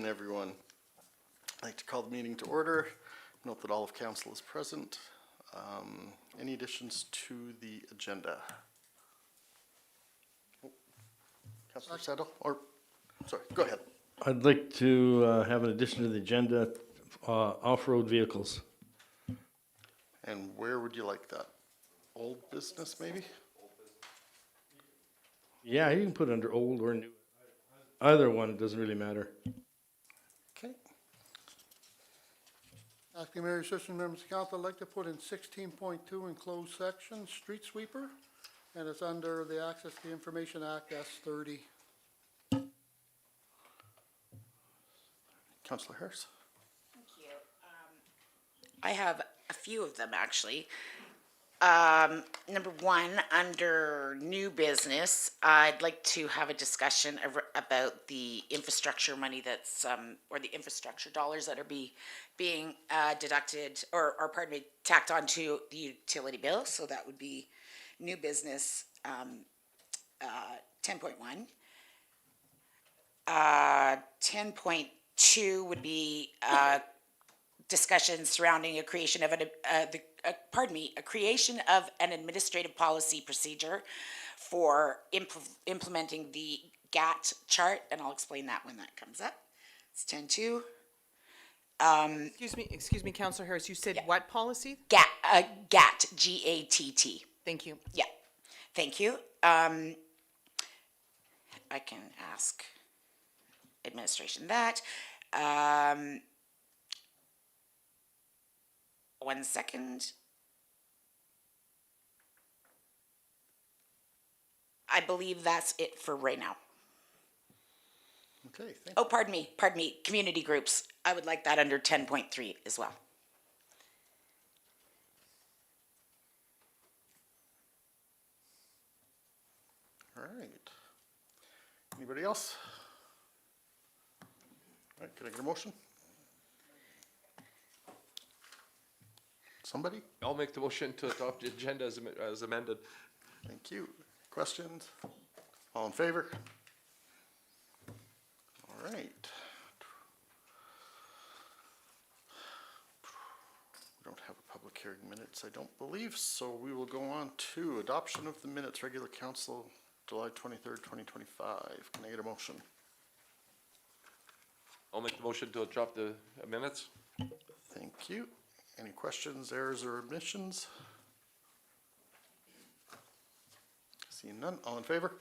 everyone. I'd like to call the meeting to order. Note that all of council is present. Any additions to the agenda? Councillor Settle, or, sorry, go ahead. I'd like to have an addition to the agenda, off-road vehicles. And where would you like that? Old business, maybe? Yeah, you can put it under old or new. Either one, doesn't really matter. Okay. Acting Mayor, Assistant Members of Council, I'd like to put in 16.2 in closed section, street sweeper, and it's under the Access to Information Act, S30. Councillor Harris? Thank you. I have a few of them, actually. Number one, under new business, I'd like to have a discussion about the infrastructure money that's, or the infrastructure dollars that are being deducted, or pardon me, tacked onto the utility bill. So that would be new business 10.1. 10.2 would be discussion surrounding a creation of a creation of an administrative policy procedure for implementing the GAT chart, and I'll explain that when that comes up. It's 10.2. Excuse me, Councillor Harris, you said what policy? GAT, G-A-T-T. Thank you. Yeah, thank you. I can ask administration that. 1 second. I believe that's it for right now. Okay, thank you. Oh, pardon me, community groups. I would like that under 10.3 as well. All right. Anybody else? All right, can I get a motion? Somebody? I'll make the motion to adopt the agenda as amended. Thank you. Questions? All in favor? All right. We don't have a public hearing minutes, I don't believe, so we will go on to adoption of the minutes, regular council, July 23rd, 2025. Can I get a motion? I'll make the motion to adopt the minutes. Thank you. Any questions, errors, or omissions? Seeing none, all in favor?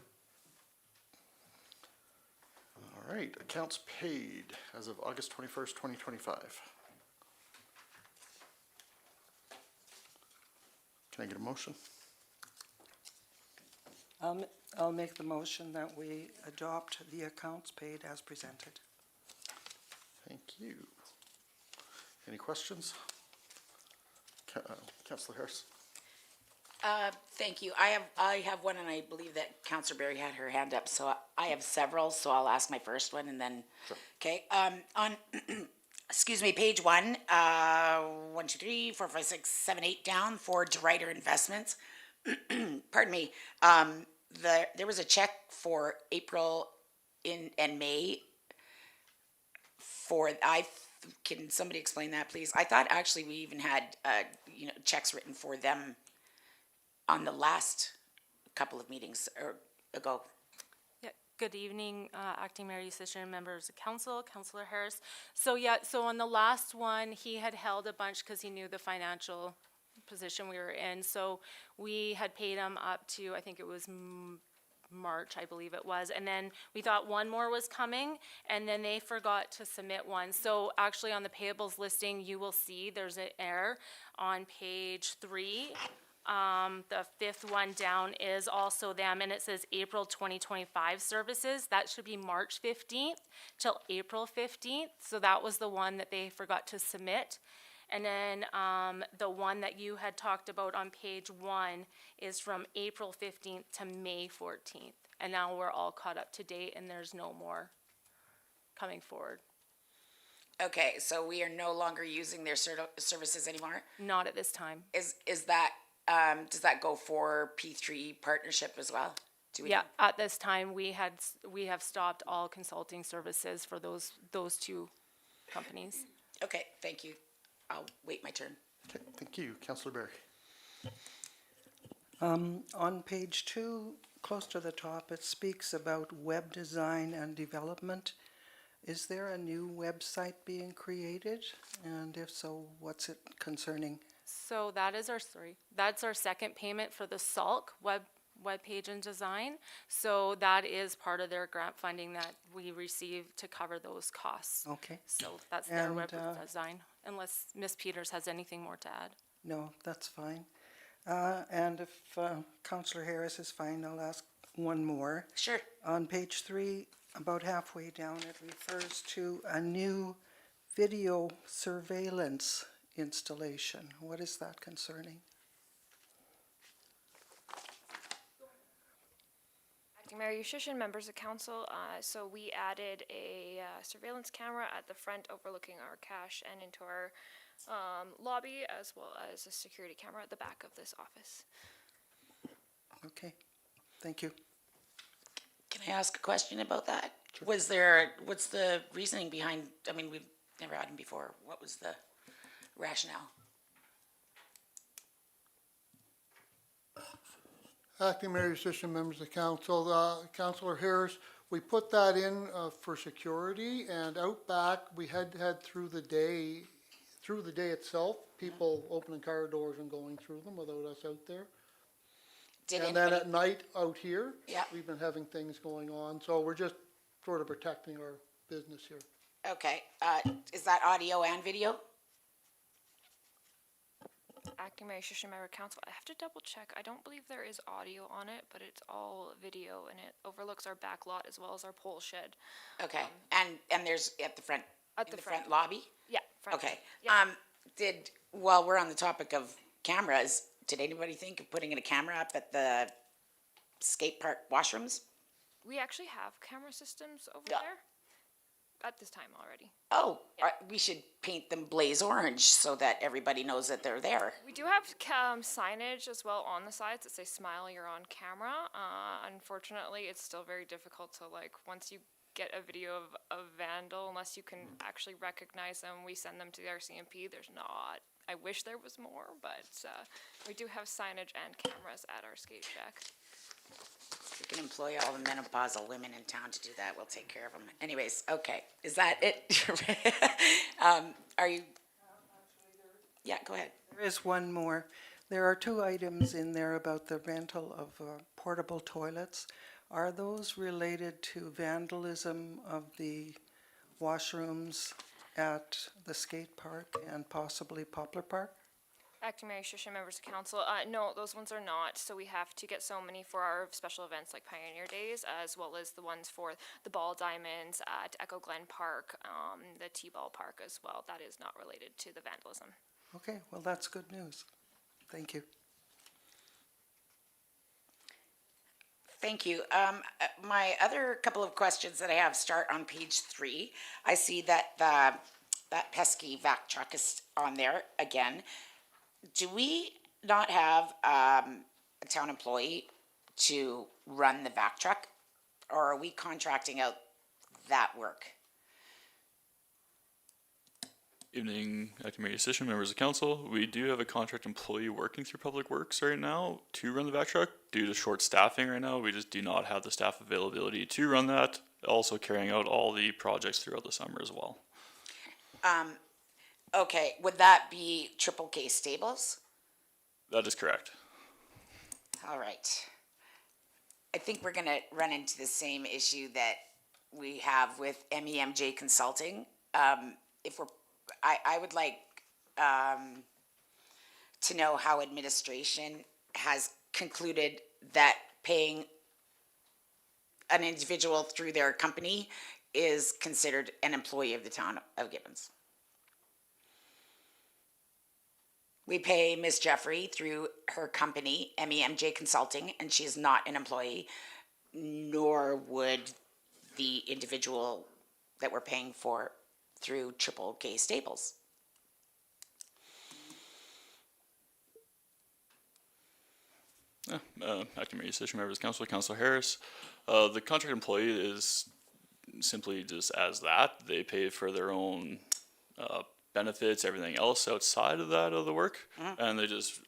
All right, accounts paid as of August 21st, 2025. Can I get a motion? I'll make the motion that we adopt the accounts paid as presented. Thank you. Any questions? Councillor Harris. Thank you. I have one, and I believe that Councillor Berry had her hand up, so I have several, so I'll ask my first one and then, sure. Okay, on, excuse me, page 1, 1, 2, 3, 4, 5, 6, 7, 8 down for DeRuyter Investments. Pardon me. There was a check for April and May for, can somebody explain that, please? I thought actually we even had, checks written for them on the last couple of meetings ago. Yeah, good evening, Acting Mayor Eustace, members of council, Councillor Harris. So on the last one, he had held a bunch because he knew the financial position we were in. So we had paid him up to, I think it was March, I believe it was, and then we thought one more was coming, and then they forgot to submit one. So actually on the payables listing, you will see there's an error on page 3. The 5th one down is also them, and it says April 2025 services. That should be March 15th till April 15th. So that was the one that they forgot to submit. And then the one that you had talked about on page 1 is from April 15th to May 14th. And now we're all caught up to date, and there's no more coming forward. Okay, so we are no longer using their services anymore? Not at this time. Is that, does that go for P3 partnership as well? Do we Yeah, know? at this time, we have stopped all consulting services for those two companies. Okay, thank you. I'll wait my turn. Okay, thank you. Counselor Berry. On page 2, close to the top, it speaks about web design and development. Is there a new website being created? And if so, what's it concerning? So that's our second payment for the SALC web page and design. So that is part of their grant funding that we receive to cover those costs. Okay, So that's their web And, design, unless Ms. Peters has anything more to add. no, that's fine. And if Councillor Harris is fine, I'll ask one more. Sure. On page 3, about halfway down, it refers to a new video surveillance installation. What is that concerning? Acting Mayor Yushishin, members of council, so we added a surveillance camera at the front overlooking our cash and into our lobby, as well as a security camera at the back of this office. Okay, thank you. Can I ask a question about that? What's the reasoning behind, I mean, we've never had them before. What was the rationale? Acting Mayor, Assistant Members of Council, Councillor Harris, we put that in for security, and out back, we had through the day itself, people opening car doors and going through them without us out there. Did And then anybody, at night out here, Yeah. we've been having things going on, so we're just sort of protecting our business here. okay, is that audio and video? Acting Mayor Yushishin, member of council, I have to double check. I don't believe there is audio on it, but it's all video, and it overlooks our back lot as well as our pole shed. Okay, and there's at the front, At in the the front front. lobby? Yeah. front. Okay, Yeah. while we're on the topic of cameras, did anybody think of putting in a camera up at the skate park washrooms? We actually have camera systems over Yeah. there at this time already. Oh, we should paint them blaze orange so that everybody knows that they're there. We do have signage as well on the sides that say "Smile, you're on camera." Unfortunately, it's still very difficult to once you get a video of a vandal, unless you can actually recognize them. We send them to the RCMP. There's not. I wish there was more, but we do have signage and cameras at our skate shack. We can employ all the menopausal women in town to do that. We'll take care of them. Anyways, okay, is that it? Are you? Yeah, go ahead. There is one more. There are 2 items in there about the rental of portable toilets. Are those related to vandalism of the washrooms at the skate park and possibly Poplar Park? Acting Mayor Yushishin, members of council, no, those ones are not. So we have to get so many for our special events like Pioneer Days, as well as the ones for the ball diamonds at Echo Glen Park, the T-ball park as well. That is not related to the vandalism. Okay, well, that's good news. Thank you. Thank you. My other couple of questions that I have start on page 3. I see that that pesky vac truck is on there again. Do we not have a town employee to run the vac truck, or are we contracting out that work? Evening, Acting Mayor Yushishin, members of council. We do have a contract employee working through Public Works right now to run the vac truck. Due to short staffing right now, we just do not have the staff availability to run that. Also carrying out all the projects throughout the summer as well. Okay, would that be Triple K Stables? That is correct. All right. I think we're gonna run into the same issue that we have with MEMJ Consulting. I would like to know how administration has concluded that paying an individual through their company is considered an employee of the town of Gibbons. We pay Ms. Jeffrey through her company, MEMJ Consulting, and she is not an employee, nor would the individual that we're paying for through Triple K Staples. Acting Mayor Session Members of Council, Councilor Harris. The contract employee is simply just as that. They pay for their own benefits, everything else outside of that of the work, and they just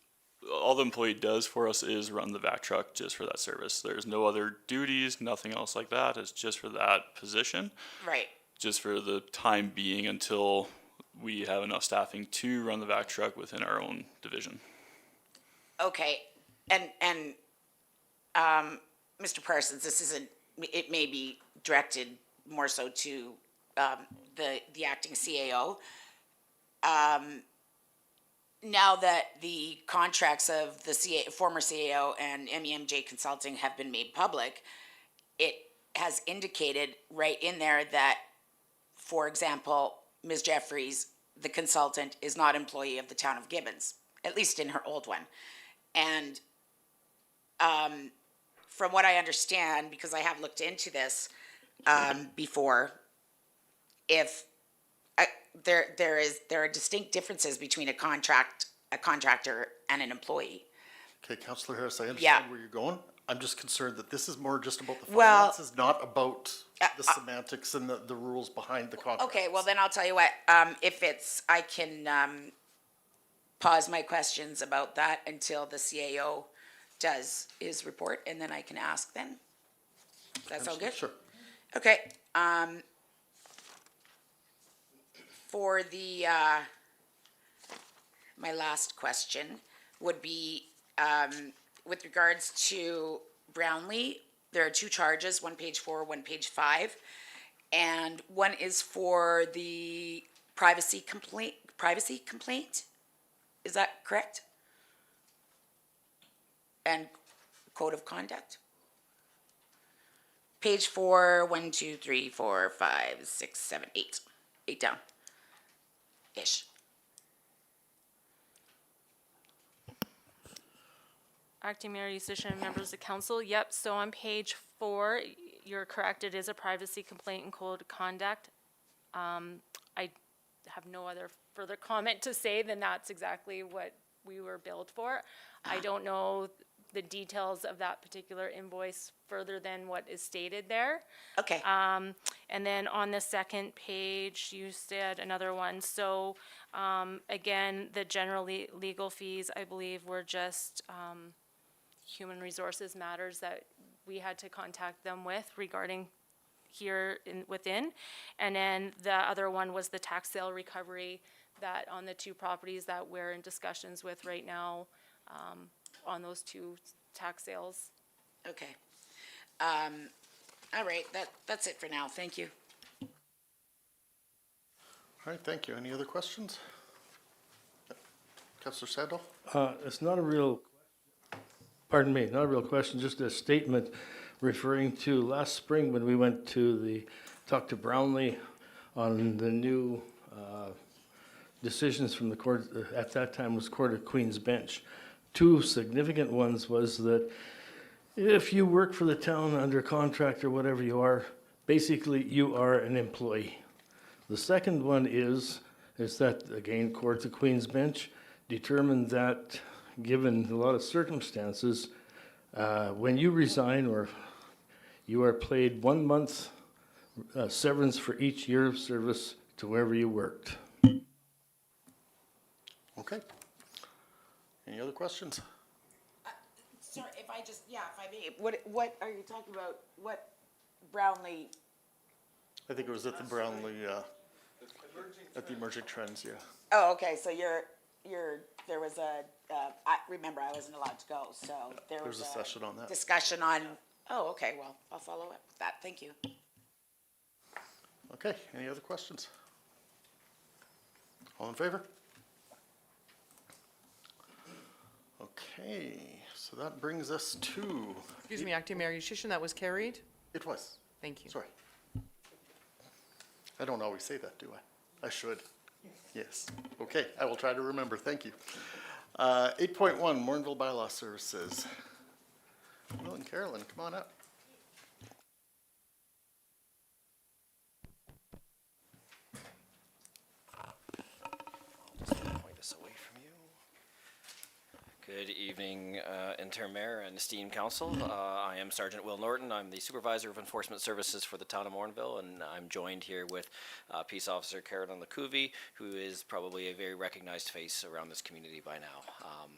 all the employee does for us is run the vac truck just for that service. There's no other duties, nothing else like that. It's just for that position, Right. just for the time being until we have enough staffing to run the vac truck within our own division. Okay, and Mr. Parsons, this isn't, it may be directed more so to, the acting CAO. Now that the contracts of the former CAO and MEMJ Consulting have been made public, it has indicated right in there that, for example, Ms. Jeffries, the consultant, is not employee of the town of Gibbons, at least in her old one. And from what I understand, because I have looked into this before, if there are distinct differences between a contractor and an employee. Okay, Councillor Harris, I Yeah. understand where you're going. I'm just concerned that this is more just about the Well, finances, not about the semantics and the rules behind the contract. Okay, well then I'll tell you what, if it's, I can pause my questions about that until the CAO does his report, and then I can ask then. Does that sound good? Sure. Okay, for the, my last question would be, with regards to Brownlee, there are two charges, one page 4, one page 5. And one is for the privacy complaint, is that correct? And code of conduct? Page 4, 1, 2, 3, 4, 5, 6, 7, 8. 8 down. Ish. Acting Mayor Eustace, members of council, yep, so on page 4, you're correct, it is a privacy complaint and code of conduct. I have no other further comment to say than that's exactly what we were billed for. I don't know the details of that particular invoice further than what is stated there. Okay, And then on the second page, you said another one, so, again, the general legal fees, I believe, were just, human resources matters that we had to contact them with regarding here within. And then the other one was the tax sale recovery that on the two properties that we're in discussions with right now, on those two tax sales. okay. All right, that's it for now, thank you. All right, thank you. Any other questions? Councillor Sandal? It's not a real, pardon me, not a real question, just a statement referring to last spring when we went to talk to Brownlee on the new decisions from the court, at that time was Court of Queen's Bench. Two significant ones was that if you work for the town under contract or whatever you are, basically you are an employee. The second one is that, again, Court of Queen's Bench determined that, given a lot of circumstances, when you resign or you are paid 1 month severance for each year of service to wherever you worked. Okay. Any other questions? Sorry, if I may, what are you talking about? What Brownlee? I think it was at the Brownlee, at the Emerging Trends, yeah. Oh, okay, so there was I remember I wasn't allowed to go, so there was a session on that. discussion on, oh, okay, well, I'll follow up with that, thank you. Okay, any other questions? All in favor? Okay, so that brings us to, Excuse me, Acting Mayor Eustace, that was carried? it was, Thank you. sorry. I don't always say that, do I? I should. Yes. Okay, I will try to remember, thank you. 8.1, Morinville Bylaw Services. Will and Carolyn, come on up. Point us away from you. Good evening, Interim Mayor and esteemed council. I am Sergeant Will Norton. I'm the Supervisor of Enforcement Services for the town of Morinville, and I'm joined here with Peace Officer Carolyn Lacuvi, who is probably a very recognized face around this community by now.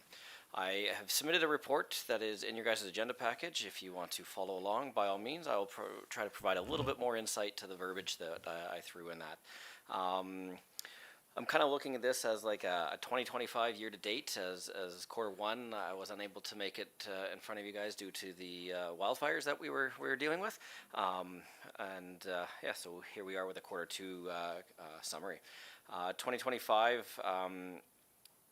I have submitted a report that is in your guys' agenda package. If you want to follow along, by all means, I will try to provide a little bit more insight to the verbiage that I threw in that. I'm kind of looking at this as like a 2025 year to date. As quarter one, I was unable to make it in front of you guys due to the wildfires that we were dealing with. Yeah, so here we are with a quarter two summary. 2025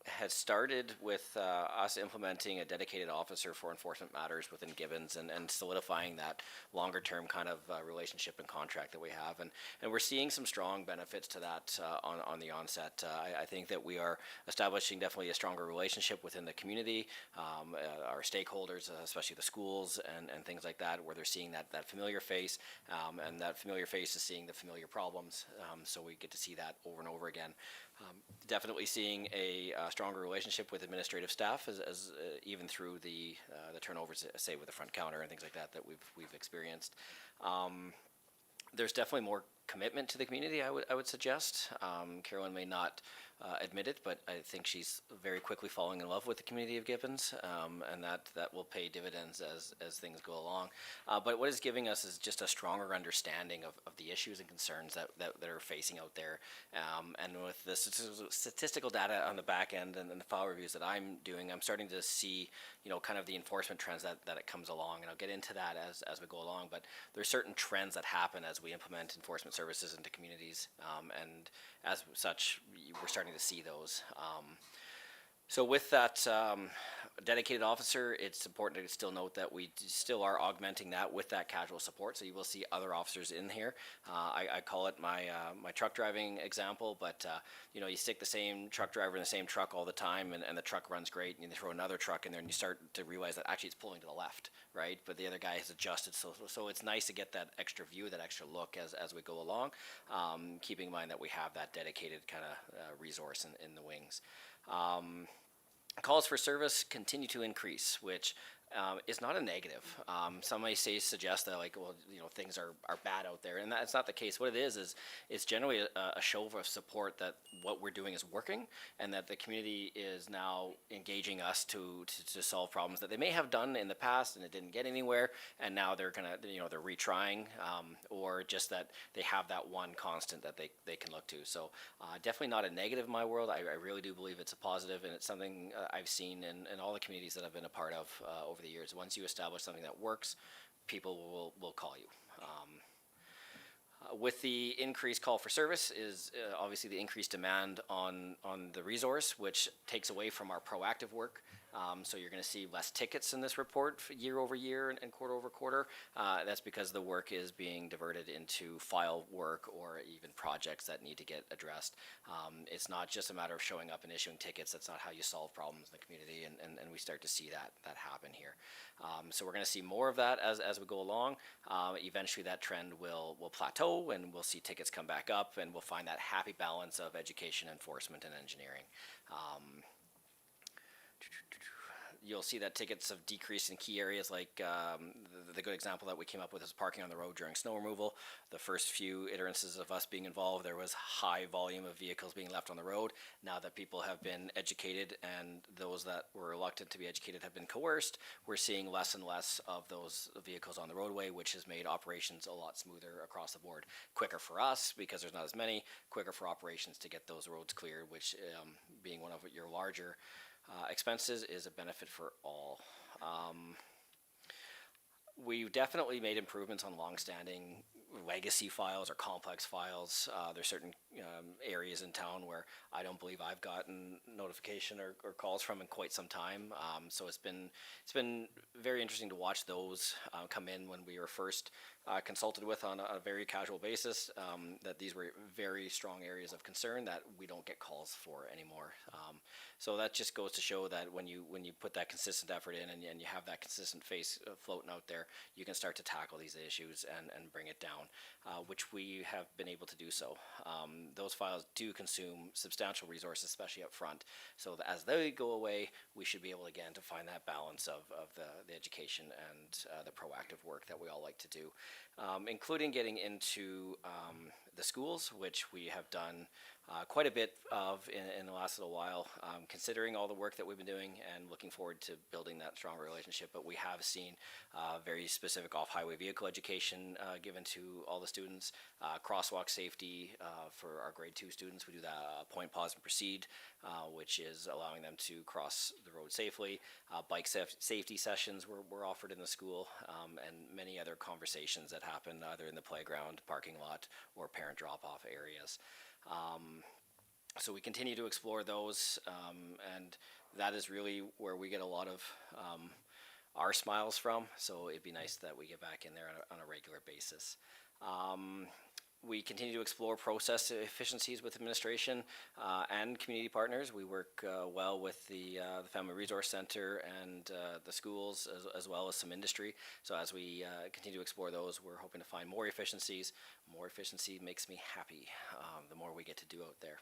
had started with us implementing a dedicated officer for enforcement matters within Gibbons and solidifying that longer term kind of relationship and contract that we have. And we're seeing some strong benefits to that on the onset. I think that we are establishing definitely a stronger relationship within the community, our stakeholders, especially the schools and things like that, where they're seeing that familiar face, and that familiar face is seeing the familiar problems. So we get to see that over and over again. Definitely seeing a stronger relationship with administrative staff, as even through the turnovers, say with the front counter and things like that we've experienced. There's definitely more commitment to the community, I would suggest. Carolyn may not admit it, but I think she's very quickly falling in love with the community of Gibbons, and that will pay dividends as things go along. But what it's giving us is just a stronger understanding of the issues and concerns that are facing out there. And with the statistical data on the back end and the file reviews that I'm doing, I'm starting to see, kind of the enforcement trends that it comes along. And I'll get into that as we go along, but there's certain trends that happen as we implement enforcement services into communities. And as such, we're starting to see those. So with that dedicated officer, it's important to still note that we still are augmenting that with that casual support. So you will see other officers in here. I call it my truck driving example, but you stick the same truck driver in the same truck all the time, and the truck runs great, and you throw another truck in there, and you start to realize that actually it's pulling to the left, right? But the other guy has adjusted. So it's nice to get that extra view, that extra look as we go along, keeping in mind that we have that dedicated kind of resource in the wings. Calls for service continue to increase, which is not a negative. Some may suggest that things are bad out there, and that's not the case. What it is it's generally a show of support that what we're doing is working, and that the community is now engaging us to solve problems that they may have done in the past and it didn't get anywhere, and now they're they're retrying, or just that they have that one constant that they can look to. So definitely not a negative in my world. I really do believe it's a positive, and it's something I've seen in all the communities that I've been a part of over the years. Once you establish something that works, people will call you. With the increased call for service is obviously the increased demand on the resource, which takes away from our proactive work. So you're going to see less tickets in this report year over year and quarter over quarter. That's because the work is being diverted into file work or even projects that need to get addressed. It's not just a matter of showing up and issuing tickets. That's not how you solve problems in the community, and we start to see that happen here. So we're going to see more of that as we go along. Eventually that trend will plateau, and we'll see tickets come back up, and we'll find that happy balance of education, enforcement, and engineering. You'll see that tickets have decreased in key areas like the good example that we came up with is parking on the road during snow removal. The first few iterances of us being involved, there was high volume of vehicles being left on the road. Now that people have been educated, and those that were reluctant to be educated have been coerced, we're seeing less and less of those vehicles on the roadway, which has made operations a lot smoother across the board. Quicker for us because there's not as many, quicker for operations to get those roads cleared, which being one of your larger expenses is a benefit for all. We've definitely made improvements on long-standing legacy files or complex files. There's certain areas in town where I don't believe I've gotten notification or calls from in quite some time. So it's been very interesting to watch those come in when we were first consulted with on a very casual basis, that these were very strong areas of concern that we don't get calls for anymore. So that just goes to show that when you put that consistent effort in and you have that consistent face floating out there, you can start to tackle these issues and bring it down, which we have been able to do so. Those files do consume substantial resources, especially up front. So that as they go away, we should be able again to find that balance of the education and the proactive work that we all like to do, including getting into the schools, which we have done quite a bit of in the last little while, considering all the work that we've been doing and looking forward to building that stronger relationship. But we have seen very specific off-highway vehicle education given to all the students, crosswalk safety for our grade 2 students. We do that point, pause, and proceed, which is allowing them to cross the road safely. Bike safety sessions were offered in the school, and many other conversations that happen either in the playground, parking lot, or parent drop-off areas. So we continue to explore those, and that is really where we get a lot of our smiles from. So it'd be nice that we get back in there on a regular basis. We continue to explore process efficiencies with administration and community partners. We work well with the Family Resource Center and the schools, as well as some industry. So as we continue to explore those, we're hoping to find more efficiencies. More efficiency makes me happy, the more we get to do out there.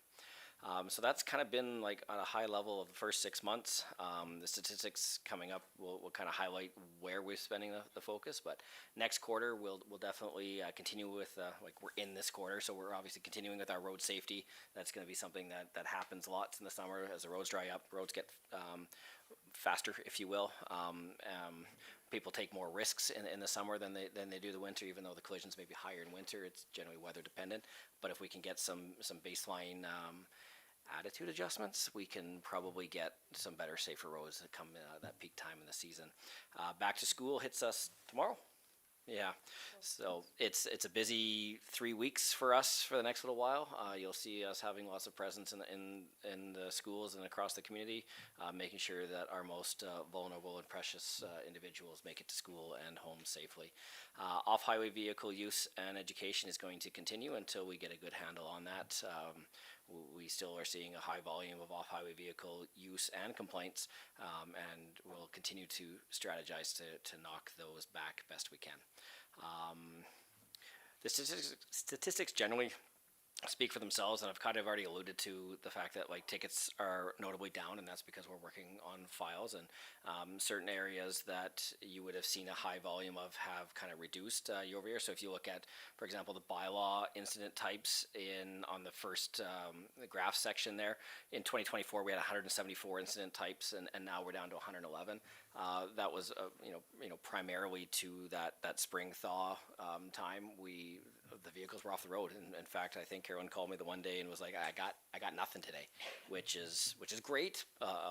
So that's kind of been like on a high level of the first 6 months. The statistics coming up will kind of highlight where we're spending the focus, but next quarter we'll definitely continue with, like we're in this quarter, so we're obviously continuing with our road safety. That's going to be something that happens lots in the summer as the roads dry up, roads get faster, if you will. People take more risks in the summer than they do the winter, even though the collisions may be higher in winter. It's generally weather dependent, but if we can get some baseline attitude adjustments, we can probably get some better, safer roads that come that peak time in the season. Back to school hits us tomorrow. Yeah, so it's a busy 3 weeks for us for the next little while. You'll see us having lots of presence in the schools and across the community, making sure that our most vulnerable and precious individuals make it to school and home safely. Off-highway vehicle use and education is going to continue until we get a good handle on that. We still are seeing a high volume of off-highway vehicle use and complaints, and we'll continue to strategize to knock those back best we can. The statistics generally speak for themselves, and I've kind of already alluded to the fact that like tickets are notably down, and that's because we're working on files, and certain areas that you would have seen a high volume of have kind of reduced year over year. So if you look at, for example, the bylaw incident types on the first the graph section there, in 2024 we had 174 incident types, and now we're down to 111. That was primarily to that spring thaw time. The vehicles were off the road, and in fact I think Carolyn called me the one day and was like, I got nothing today, which is great,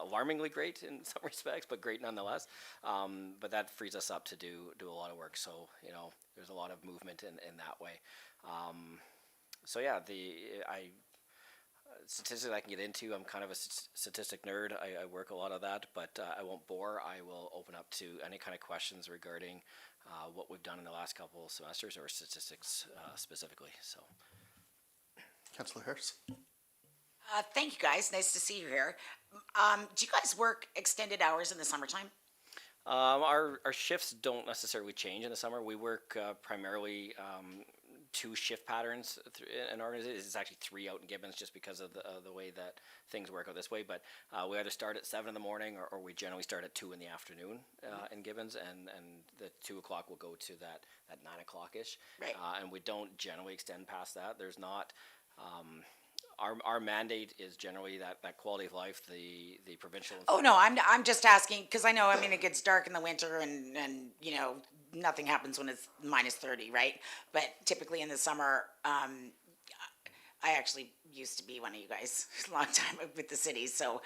alarmingly great in some respects, but great nonetheless. But that frees us up to do a lot of work, so there's a lot of movement in that way. So yeah, statistics I can get into. I'm kind of a statistic nerd. I work a lot of that, but I won't bore. I will open up to any kind of questions regarding what we've done in the last couple of semesters or statistics specifically. So, Councillor Harris? Thank you, guys. Nice to see you here. Do you guys work extended hours in the summertime? our shifts don't necessarily change in the summer. We work primarily 2 shift patterns in our organization. It's actually 3 out in Gibbons just because of the way that things work out this way. But we either start at 7 in the morning or we generally start at 2 in the afternoon in Gibbons, and the 2 o'clock will go to that 9 o'clock-ish. Right. And we don't generally extend past that. There's not... Our mandate is generally that quality of life, the provincial... Oh, no, I'm just asking, because I know, it gets dark in the winter and nothing happens when it's -30, right? But typically in the summer, I actually used to be one of you guys a long time with the city, so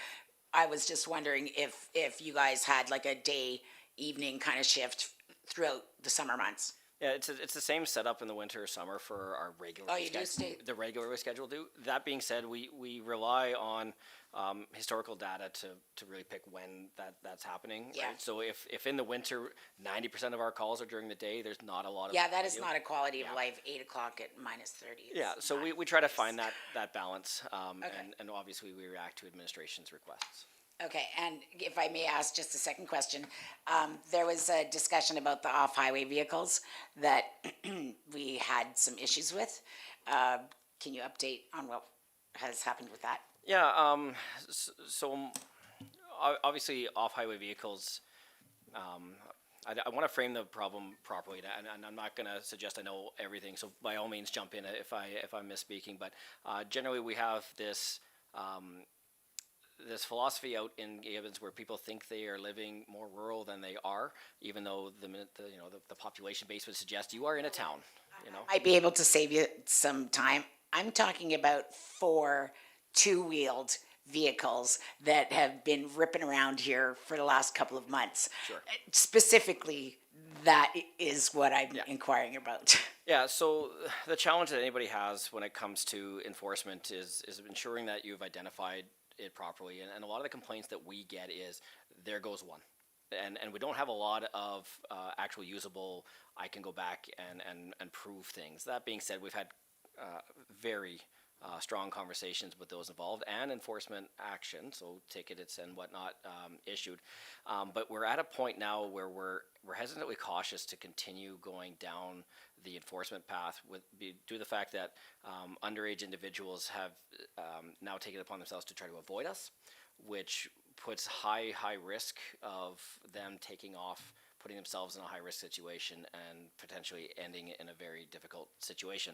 I was just wondering if you guys had like a day, evening kind of shift throughout the summer months. Yeah, it's the same setup in the winter or summer for our regular. Oh, you do stay. The regularly scheduled do. That being said, we rely on historical data to really pick when that's happening. Yeah. Right? So if in the winter 90% of our calls are during the day, there's not a lot of Yeah, that is video. not a quality of life, 8 o'clock at -30. It's Yeah, so not we try to nice. find that balance, Okay. and obviously we react to administration's requests. Okay, and if I may ask just a second question, there was a discussion about the off-highway vehicles that we had some issues with. Can you update on what has happened with that? Yeah, so obviously off-highway vehicles, I want to frame the problem properly, and I'm not going to suggest I know everything, so by all means jump in if I'm misspeaking, but generally we have this philosophy out in Gibbons where people think they are living more rural than they are, even though the population base would suggest you are in a town, you know. Might be able to save you some time. I'm talking about 4 two-wheeled vehicles that have been ripping around here for the last couple of months. Sure. Specifically, that is what I'm inquiring about. Yeah, so the challenge that anybody has when it comes to enforcement is ensuring that you've identified it properly. And a lot of the complaints that we get is, there goes one. And we don't have a lot of actual usable, I can go back and prove things. That being said, we've had very strong conversations with those involved and enforcement action, so tickets and whatnot issued. But we're at a point now where we're hesitantly cautious to continue going down the enforcement path due to the fact that underage individuals have now taken it upon themselves to try to avoid us, which puts high risk of them taking off, putting themselves in a high-risk situation and potentially ending in a very difficult situation.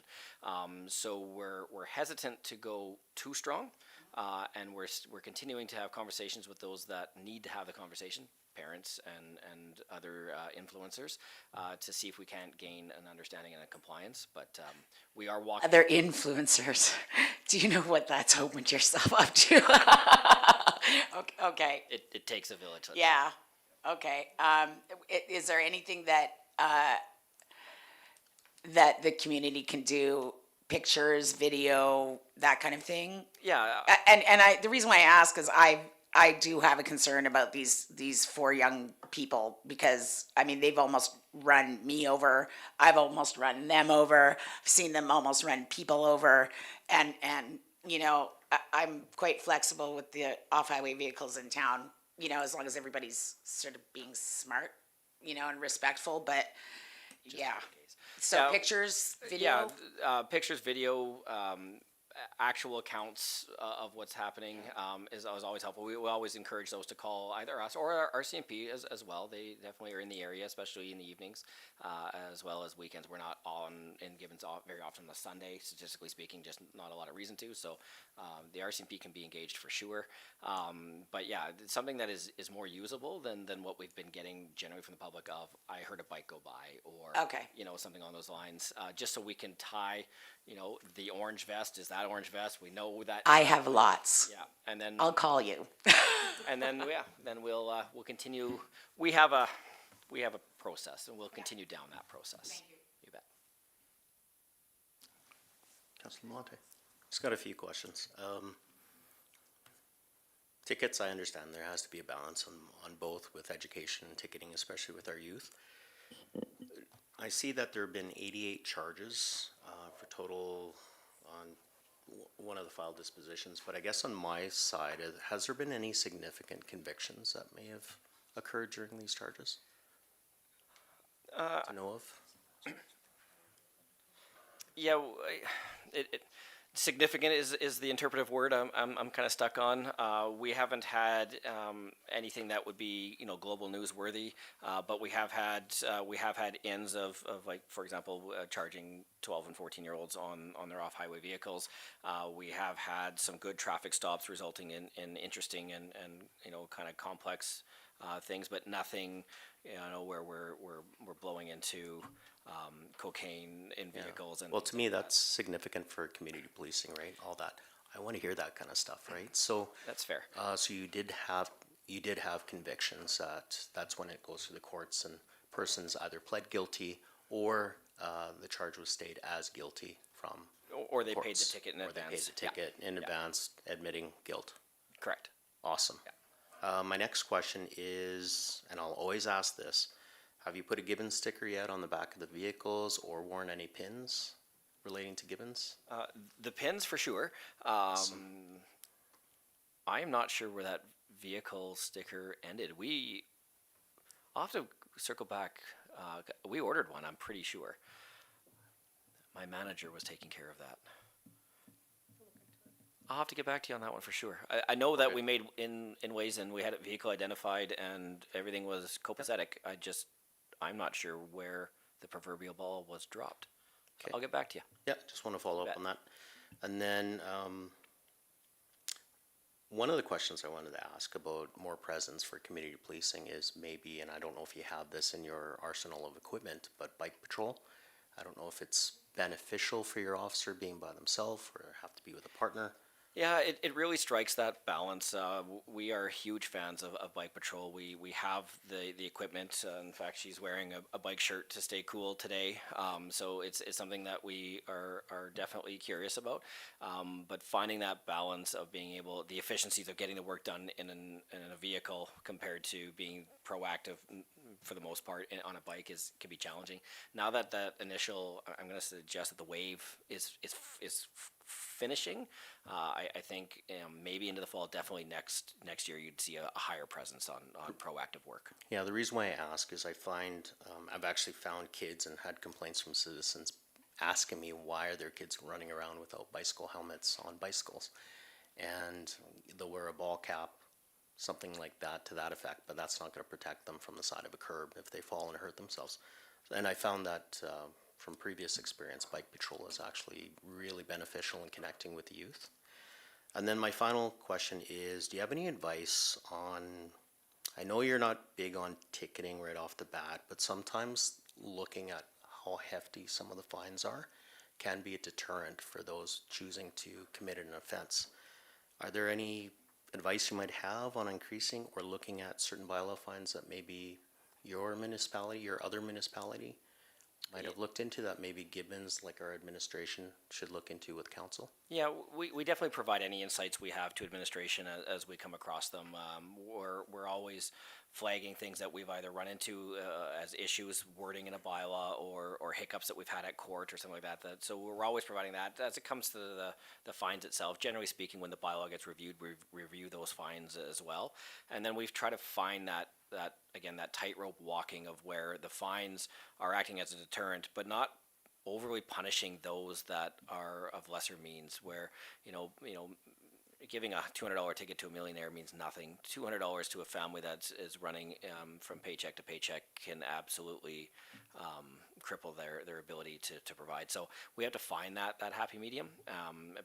So we're hesitant to go too strong, and we're continuing to have conversations with those that need to have the conversation, parents and other influencers, to see if we can't gain an understanding and a compliance. But we are walking. Other influencers, do you know what that's opened yourself up to? Okay. It takes a village. Yeah. Okay. Is there anything that that the community can do? Pictures, video, that kind of thing. Yeah. And the reason why I ask is I do have a concern about these 4 young people, because I mean they've almost run me over. I've almost run them over. I've seen them almost run people over, and you know I'm quite flexible with the off-highway vehicles in town. You know, as long as everybody's sort of being smart, you know, and respectful. But yeah. So Yeah. pictures, video. Yeah, pictures, video, actual accounts of what's happening is always helpful. We always encourage those to call either us or our RCMP as well. They definitely are in the area, especially in the evenings, as well as weekends. We're not on in Gibbons very often on a Sunday, statistically speaking, just not a lot of reason to. So the RCMP can be engaged for sure. But yeah, it's something that is more usable than what we've been getting generally from the public of, I heard a bike go by, or you know, something on those lines, just so we can tie, you know, the orange vest is that orange vest. We know that. I have lots. Yeah, and then I'll call you. and then then we'll continue. We have a process, and we'll continue down that process. You bet. Councilor Malonte. Just got a few questions. Tickets, I understand there has to be a balance on both with education and ticketing, especially with our youth. I see that there have been 88 charges for total on one of the file dispositions, but I guess on my side, has there been any significant convictions that may have occurred during these charges? To know of? Yeah, significant is the interpretive word I'm kind of stuck on. We haven't had anything that would be, you know, global newsworthy, but we have had ends of like, for example, charging 12 and 14-year-olds on their off-highway vehicles. We have had some good traffic stops resulting in interesting and you know, kind of complex things, but nothing, you know, where we're blowing into cocaine in vehicles. And well, to me, that's significant for community policing, right? All that. I want to hear that kind of stuff, right? So that's fair. So you did have convictions. That's when it goes through the courts and persons either pled guilty or the charge was stayed as guilty from. Or they paid the courts, ticket in or advance. They paid the ticket in advance, admitting guilt. Correct. Awesome. My next question is, and I'll always ask this, have you put a Gibbons sticker yet on the back of the vehicles or worn any pins relating to Gibbons? The pins for sure. I am not sure where that vehicle sticker ended. I'll have to circle back. We ordered one, I'm pretty sure. My manager was taking care of that. I'll have to get back to you on that one for sure. I know that we made in ways and we had a vehicle identified and everything was copacetic. I'm not sure where the proverbial ball was dropped. Okay. I'll get back to you. Yeah, just want to follow up Bet. on that. And then one of the questions I wanted to ask about more presence for community policing is maybe, and I don't know if you have this in your arsenal of equipment, but bike patrol. I don't know if it's beneficial for your officer being by themselves or have to be with a partner. Yeah, it really strikes that balance. We are huge fans of Bike Patrol. We have the equipment. In fact, she's wearing a bike shirt to stay cool today. So it's something that we are definitely curious about. But finding that balance of being able, the efficiencies of getting the work done in a vehicle compared to being proactive for the most part on a bike can be challenging. Now that initial, I'm going to suggest that the wave is finishing. I think maybe into the fall, definitely next year, you'd see a higher presence on proactive work. Yeah, the reason why I ask is I find, I've actually found kids and had complaints from citizens asking me why are their kids running around without bicycle helmets on bicycles. And they'll wear a ball cap, something like that to that effect, but that's not going to protect them from the side of a curb if they fall and hurt themselves. And I found that from previous experience, Bike Patrol is actually really beneficial in connecting with the youth. And then my final question is, do you have any advice on, I know you're not big on ticketing right off the bat, but sometimes looking at how hefty some of the fines are can be a deterrent for those choosing to commit an offense. Are there any advice you might have on increasing or looking at certain bylaw fines that maybe your municipality or other municipality might have looked into that maybe Gibbons, like our administration, should look into with council? Yeah, we definitely provide any insights we have to administration as we come across them. We're always flagging things that we've either run into as issues, wording in a bylaw, or hiccups that we've had at court or something like that. So we're always providing that. As it comes to the fines itself, generally speaking, when the bylaw gets reviewed, we review those fines as well. And then we've tried to find that tightrope walking of where the fines are acting as a deterrent, but not overly punishing those that are of lesser means, where giving a $200 ticket to a millionaire means nothing. $200 to a family that is running from paycheck to paycheck can absolutely cripple their ability to provide. So we have to find that happy medium,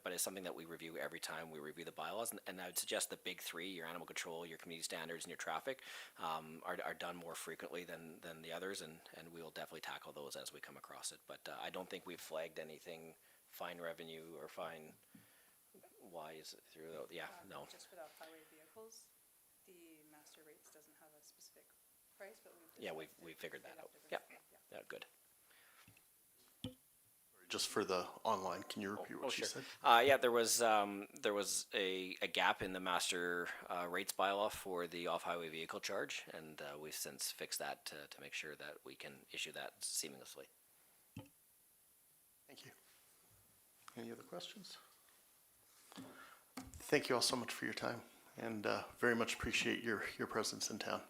but it's something that we review every time we review the bylaws. And I would suggest the big three, your animal control, your community standards, and your traffic, are done more frequently than the others, and we will definitely tackle those as we come across it. But I don't think we've flagged anything fine revenue or fine wise through no. Just for the highway vehicles, the master rates doesn't have a specific price, but we figured that out. Yeah, good. Just for the online, can you repeat what she said? There was a gap in the master rates bylaw for the off-highway vehicle charge, and we've since fixed that to make sure that we can issue that seamlessly. Thank you. Any other questions? Thank you all so much for your time, and very much appreciate your presence in town.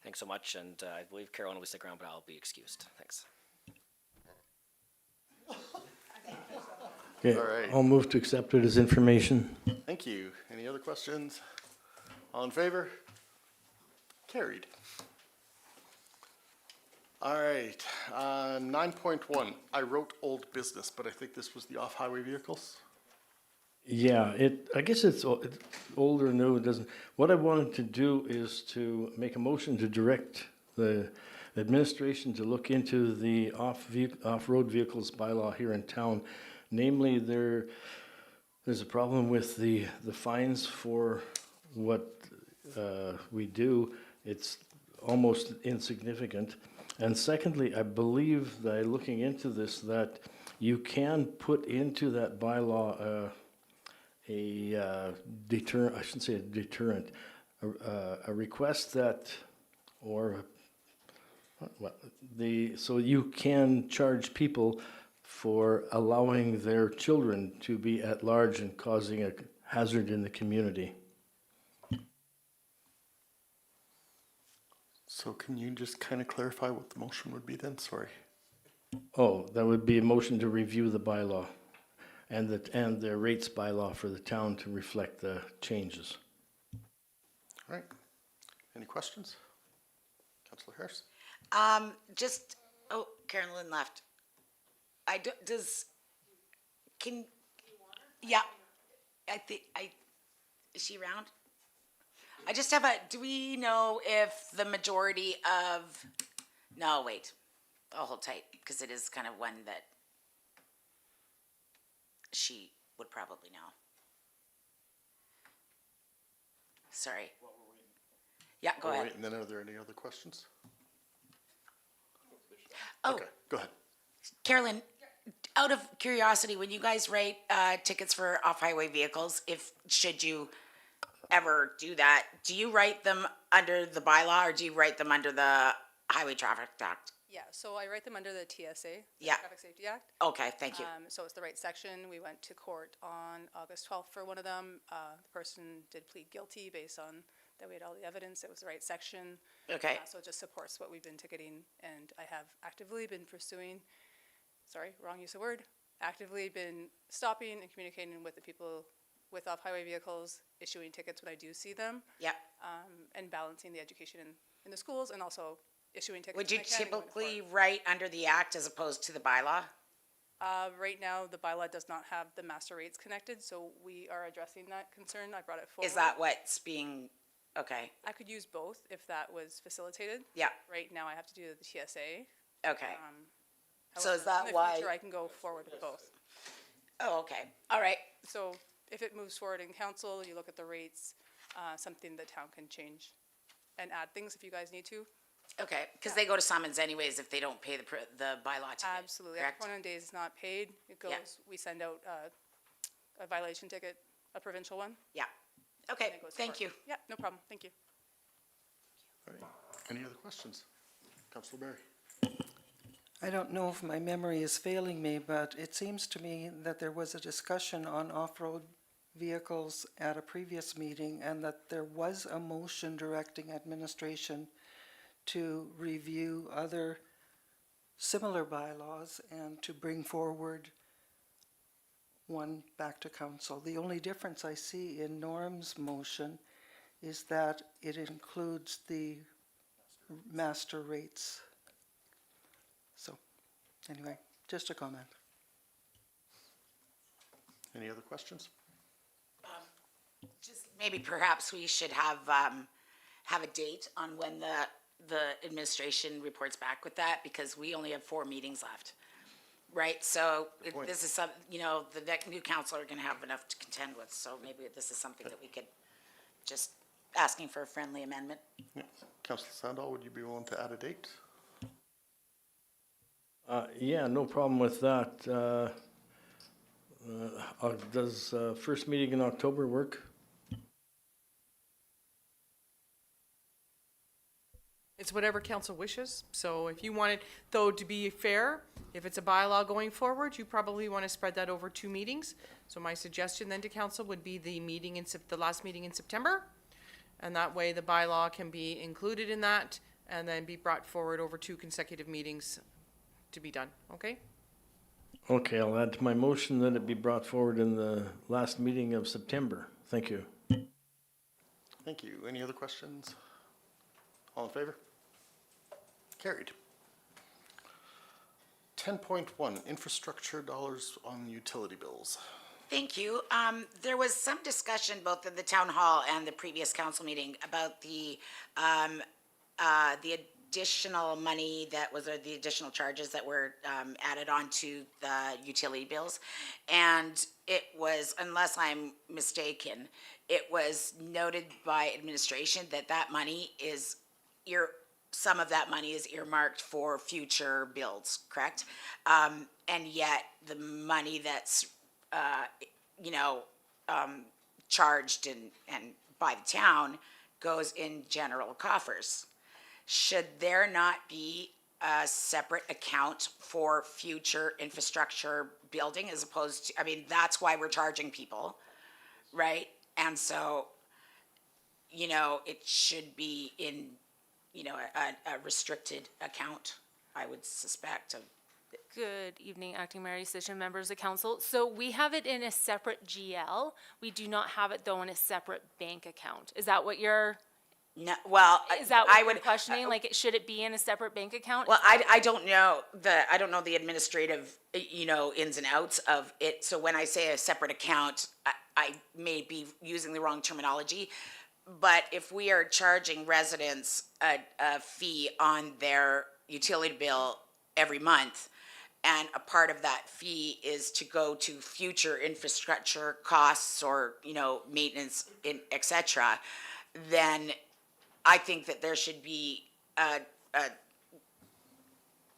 Thanks so much, and I believe Carolyn will stick around, but I'll be excused. Thanks. Okay, All right. I'll move to accept it as information. Thank you. Any other questions? All in favor? Carried. All right, 9.1, I wrote old business, but I think this was the off-highway vehicles? Yeah, I guess it's old or new, it doesn't. What I wanted to do is to make a motion to direct the administration to look into the off-road vehicles bylaw here in town. Namely, there's a problem with the fines for what we do. It's almost insignificant. And secondly, I believe that looking into this, that you can put into that bylaw deterrent, I shouldn't say a deterrent, a request that, or so you can charge people for allowing their children to be at large and causing a hazard in the community. So can you just kind of clarify what the motion would be then? Sorry. Oh, that would be a motion to review the bylaw and the rates bylaw for the town to reflect the changes. All right. Any questions? Councillor Harris? Karen Lynn left. Yeah, is she around? I just have do we know if the majority of, no, wait, I'll hold tight, because it is kind of one that she would probably know. Sorry. Yeah, go ahead. And then are there any other questions? Oh, Okay, go ahead. Carolyn, out of curiosity, when you guys write tickets for off-highway vehicles, should you ever do that, do you write them under the bylaw or do you write them under the Highway Traffic Act? Yeah, so I write them under the TSA, the Yeah. Traffic Safety Act. Okay, thank you. So it's the right section. We went to court on August 12th for one of them. The person did plead guilty based on that we had all the evidence. It was the right section. Okay. So it just supports what we've been ticketing, and I have actively been pursuing, sorry, wrong use of word, actively been stopping and communicating with the people with off-highway vehicles, issuing tickets when I do see them, Yeah. and balancing the education in the schools, and also issuing tickets. Would when you I can and going to typically court. write under the act as opposed to the bylaw? Right now, the bylaw does not have the master rates connected, so we are addressing that concern. I brought it forward. Is that what's being, okay, I could use both if that was facilitated. yeah, Right now, I have to do the TSA. okay. So is However, that in why- the future, I can go forward with both. Oh, okay, all right, So if it moves forward in council, you look at the rates, something the town can change and add things if you guys need to. okay, because they go to summons anyways if they don't pay the bylaw ticket. Absolutely. After Correct? 21 days is not paid, it Yeah. goes, we send out a violation ticket, a provincial one. Yeah, and okay, it goes to thank court. you. Yeah, no problem. Thank you. All right. Any other questions? Councillor Barry? I don't know if my memory is failing me, but it seems to me that there was a discussion on off-road vehicles at a previous meeting and that there was a motion directing administration to review other similar bylaws and to bring forward one back to council. The only difference I see in Norm's motion is that it includes the master rates. So, anyway, just a comment. Any other questions? Just maybe perhaps we should have a date on when the administration reports back with that, because we only have 4 meetings left, right? So point. this is some, the new council are gonna have enough to contend with, so maybe this is something that we could, just asking for a friendly amendment. Yeah. Councillor Sandal, would you be willing to add a date? Yeah, no problem with that. Does first meeting in October work? It's whatever council wishes. So if you want it, though, to be fair, if it's a bylaw going forward, you probably want to spread that over 2 meetings. So my suggestion then to council would be the meeting the last meeting in September. And that way the bylaw can be included in that and then be brought forward over 2 consecutive meetings to be done, okay? Okay, I'll add to my motion that it be brought forward in the last meeting of September. Thank you. Thank you. Any other questions? All in favor? Carried. 10.1, infrastructure dollars on utility bills. Thank you. There was some discussion both in the town hall and the previous council meeting about the additional money that was, or the additional charges that were added on to the utility bills. And it was, unless I'm mistaken, it was noted by administration that that money is some of that money is earmarked for future builds, correct? And yet the money that's, charged and by the town goes in general coffers. Should there not be a separate account for future infrastructure building as opposed to, I mean, that's why we're charging people, right? And so, you know, it should be in, you know, a restricted account, I would suspect of. Good evening, Acting Mayor, Decision members of council. So we have it in a separate GL. We do not have it though in a separate bank account. Is that what you're, No, well, is that I what you're would questioning? Like, should it be in a separate bank account? Well, I don't know the administrative, you know, ins and outs of it. So when I say a separate account, I may be using the wrong terminology. But if we are charging residents a fee on their utility bill every month, and a part of that fee is to go to future infrastructure costs or, you know, maintenance, et cetera, then I think that there should be a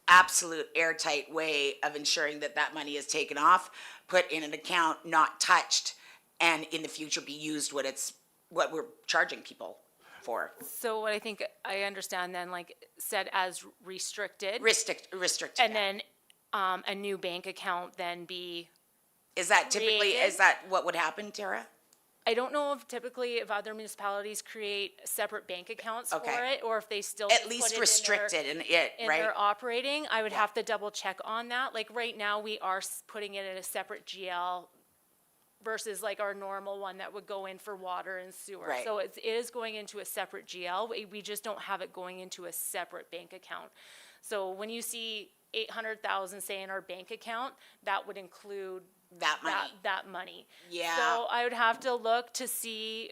absolute airtight way of ensuring that that money is taken off, put in an account, not touched, and in the future be used what we're charging people for. So what I think I understand then, like, said as restricted. Restricted. And then, a new bank account then be, Is that typically, created? is that what would happen, Tara? I don't know if other municipalities create separate bank accounts for Okay. it, or if they still. At put least it in their- restricted in it, in right? their operating. I would have to double check on that. Like, right now, we are putting it in a separate GL versus like our normal one that would go in for water and sewer. Right. So it is going into a separate GL. We just don't have it going into a separate bank account. So when you see 800,000, say, in our bank account, that would include That money. that money. Yeah. So I would have to look to see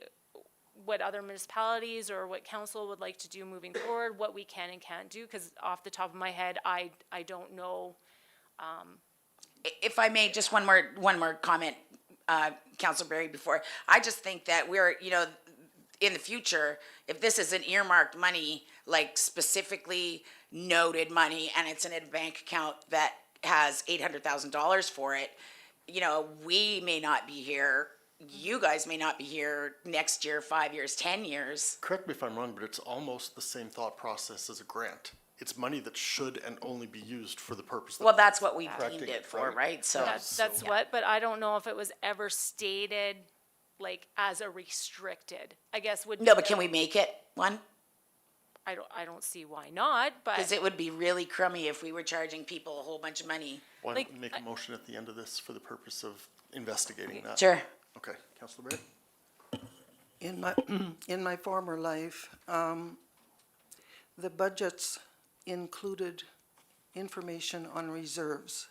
what other municipalities or what council would like to do moving forward, what we can and can't do, because off the top of my head, I don't know. If I may, just one more comment, Councilor Berry, before, I just think that we're, you know, in the future, if this is an earmarked money, like specifically noted money, and it's in a bank account that has $800,000 for it, you know, we may not be here, you guys may not be here next year, 5 years, 10 years. Correct me if I'm wrong, but it's almost the same thought process as a grant. It's money that should and only be used for the purpose. Well, that's what we Correcting deemed it, it for, right? right? So. That's what, but I don't know if it was ever stated, like, as a restricted, I guess would. No, but can we make it one? I don't see why not, Because but it would be really crummy if we were charging people a whole bunch of money. Why like, don't we make a motion at the end of this for the purpose of investigating that? Sure. Okay, Councilor Berry? In my former life, the budgets included information on reserves.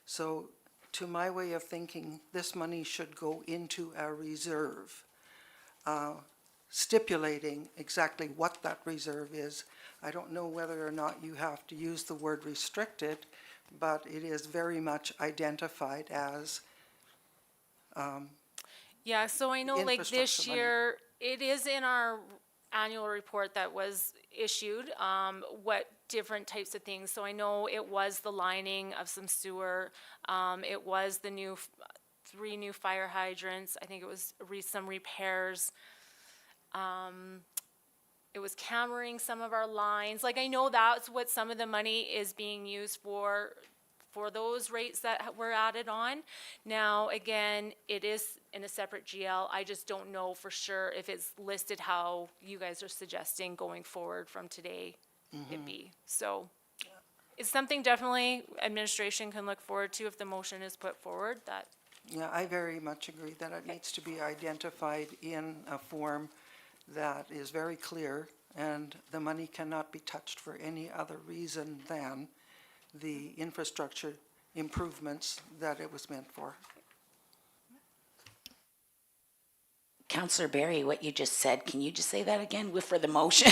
So to my way of thinking, this money should go into a reserve, stipulating exactly what that reserve is. I don't know whether or not you have to use the word restricted, but it is very much identified as yeah, so I know like this Infrastructure money. year, it is in our annual report that was issued, what different types of things. So I know it was the lining of some sewer, it was the new, 3 new fire hydrants, I think it was some repairs. It was cammering some of our lines. Like, I know that's what some of the money is being used for those rates that were added on. Now, again, it is in a separate GL. I just don't know for sure if it's listed how you guys are suggesting going forward from today it be. So it's something definitely administration can look forward to if the motion is put forward, that. Yeah, I very much agree that it needs to be identified in a form that is very clear, and the money cannot be touched for any other reason than the infrastructure improvements that it was meant for. Councillor Berry, what you just said, can you just say that again for the motion?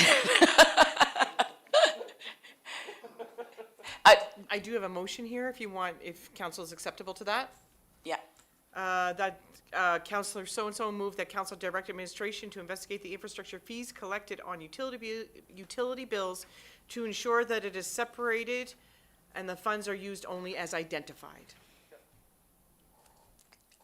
I do have a motion here if you want, if council is acceptable to that. Yeah. That Councillor so-and-so moved that council direct administration to investigate the infrastructure fees collected on utility bills to ensure that it is separated and the funds are used only as identified.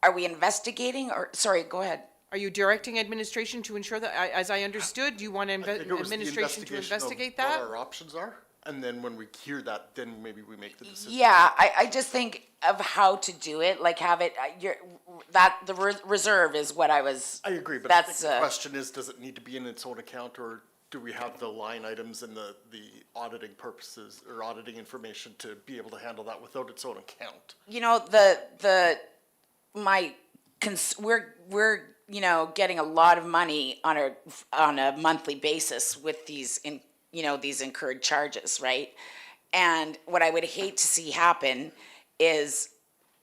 are we investigating or, sorry, go ahead. Are you directing administration to ensure that, as I understood, do you want I think it was the administration to investigation of investigate what that? our options are, and then when we hear that, then maybe we make the decision. Yeah, I just think of how to do it, like have it, the reserve is what I was. I agree, but I think That's, the question is, does it need to be in its own account, or do we have the line items and the auditing purposes, or auditing information to be able to handle that without its own account? you know, we're, you know, getting a lot of money on a monthly basis with these these incurred charges, right? And what I would hate to see happen is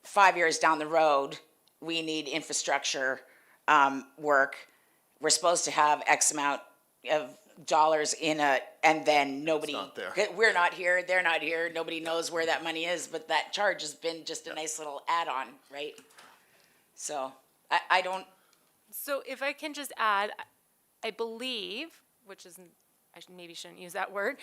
5 years down the road, we need infrastructure, work. We're supposed to have X amount of dollars and then nobody. not there. We're not here, they're not here, nobody knows where that money is, but that charge has been just a nice little add-on, right? So, I don't, So if I can just add, I believe, which is, maybe shouldn't use that word,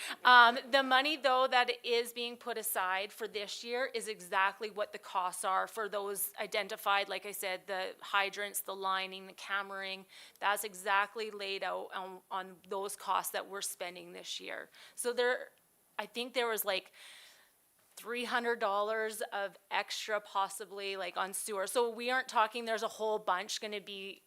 the money though that is being put aside for this year is exactly what the costs are for those identified, like I said, the hydrants, the lining, the cameraing, that's exactly laid out on those costs that we're spending this year. So I think there was like $300 of extra possibly like on sewer. So we aren't talking, there's a whole bunch gonna be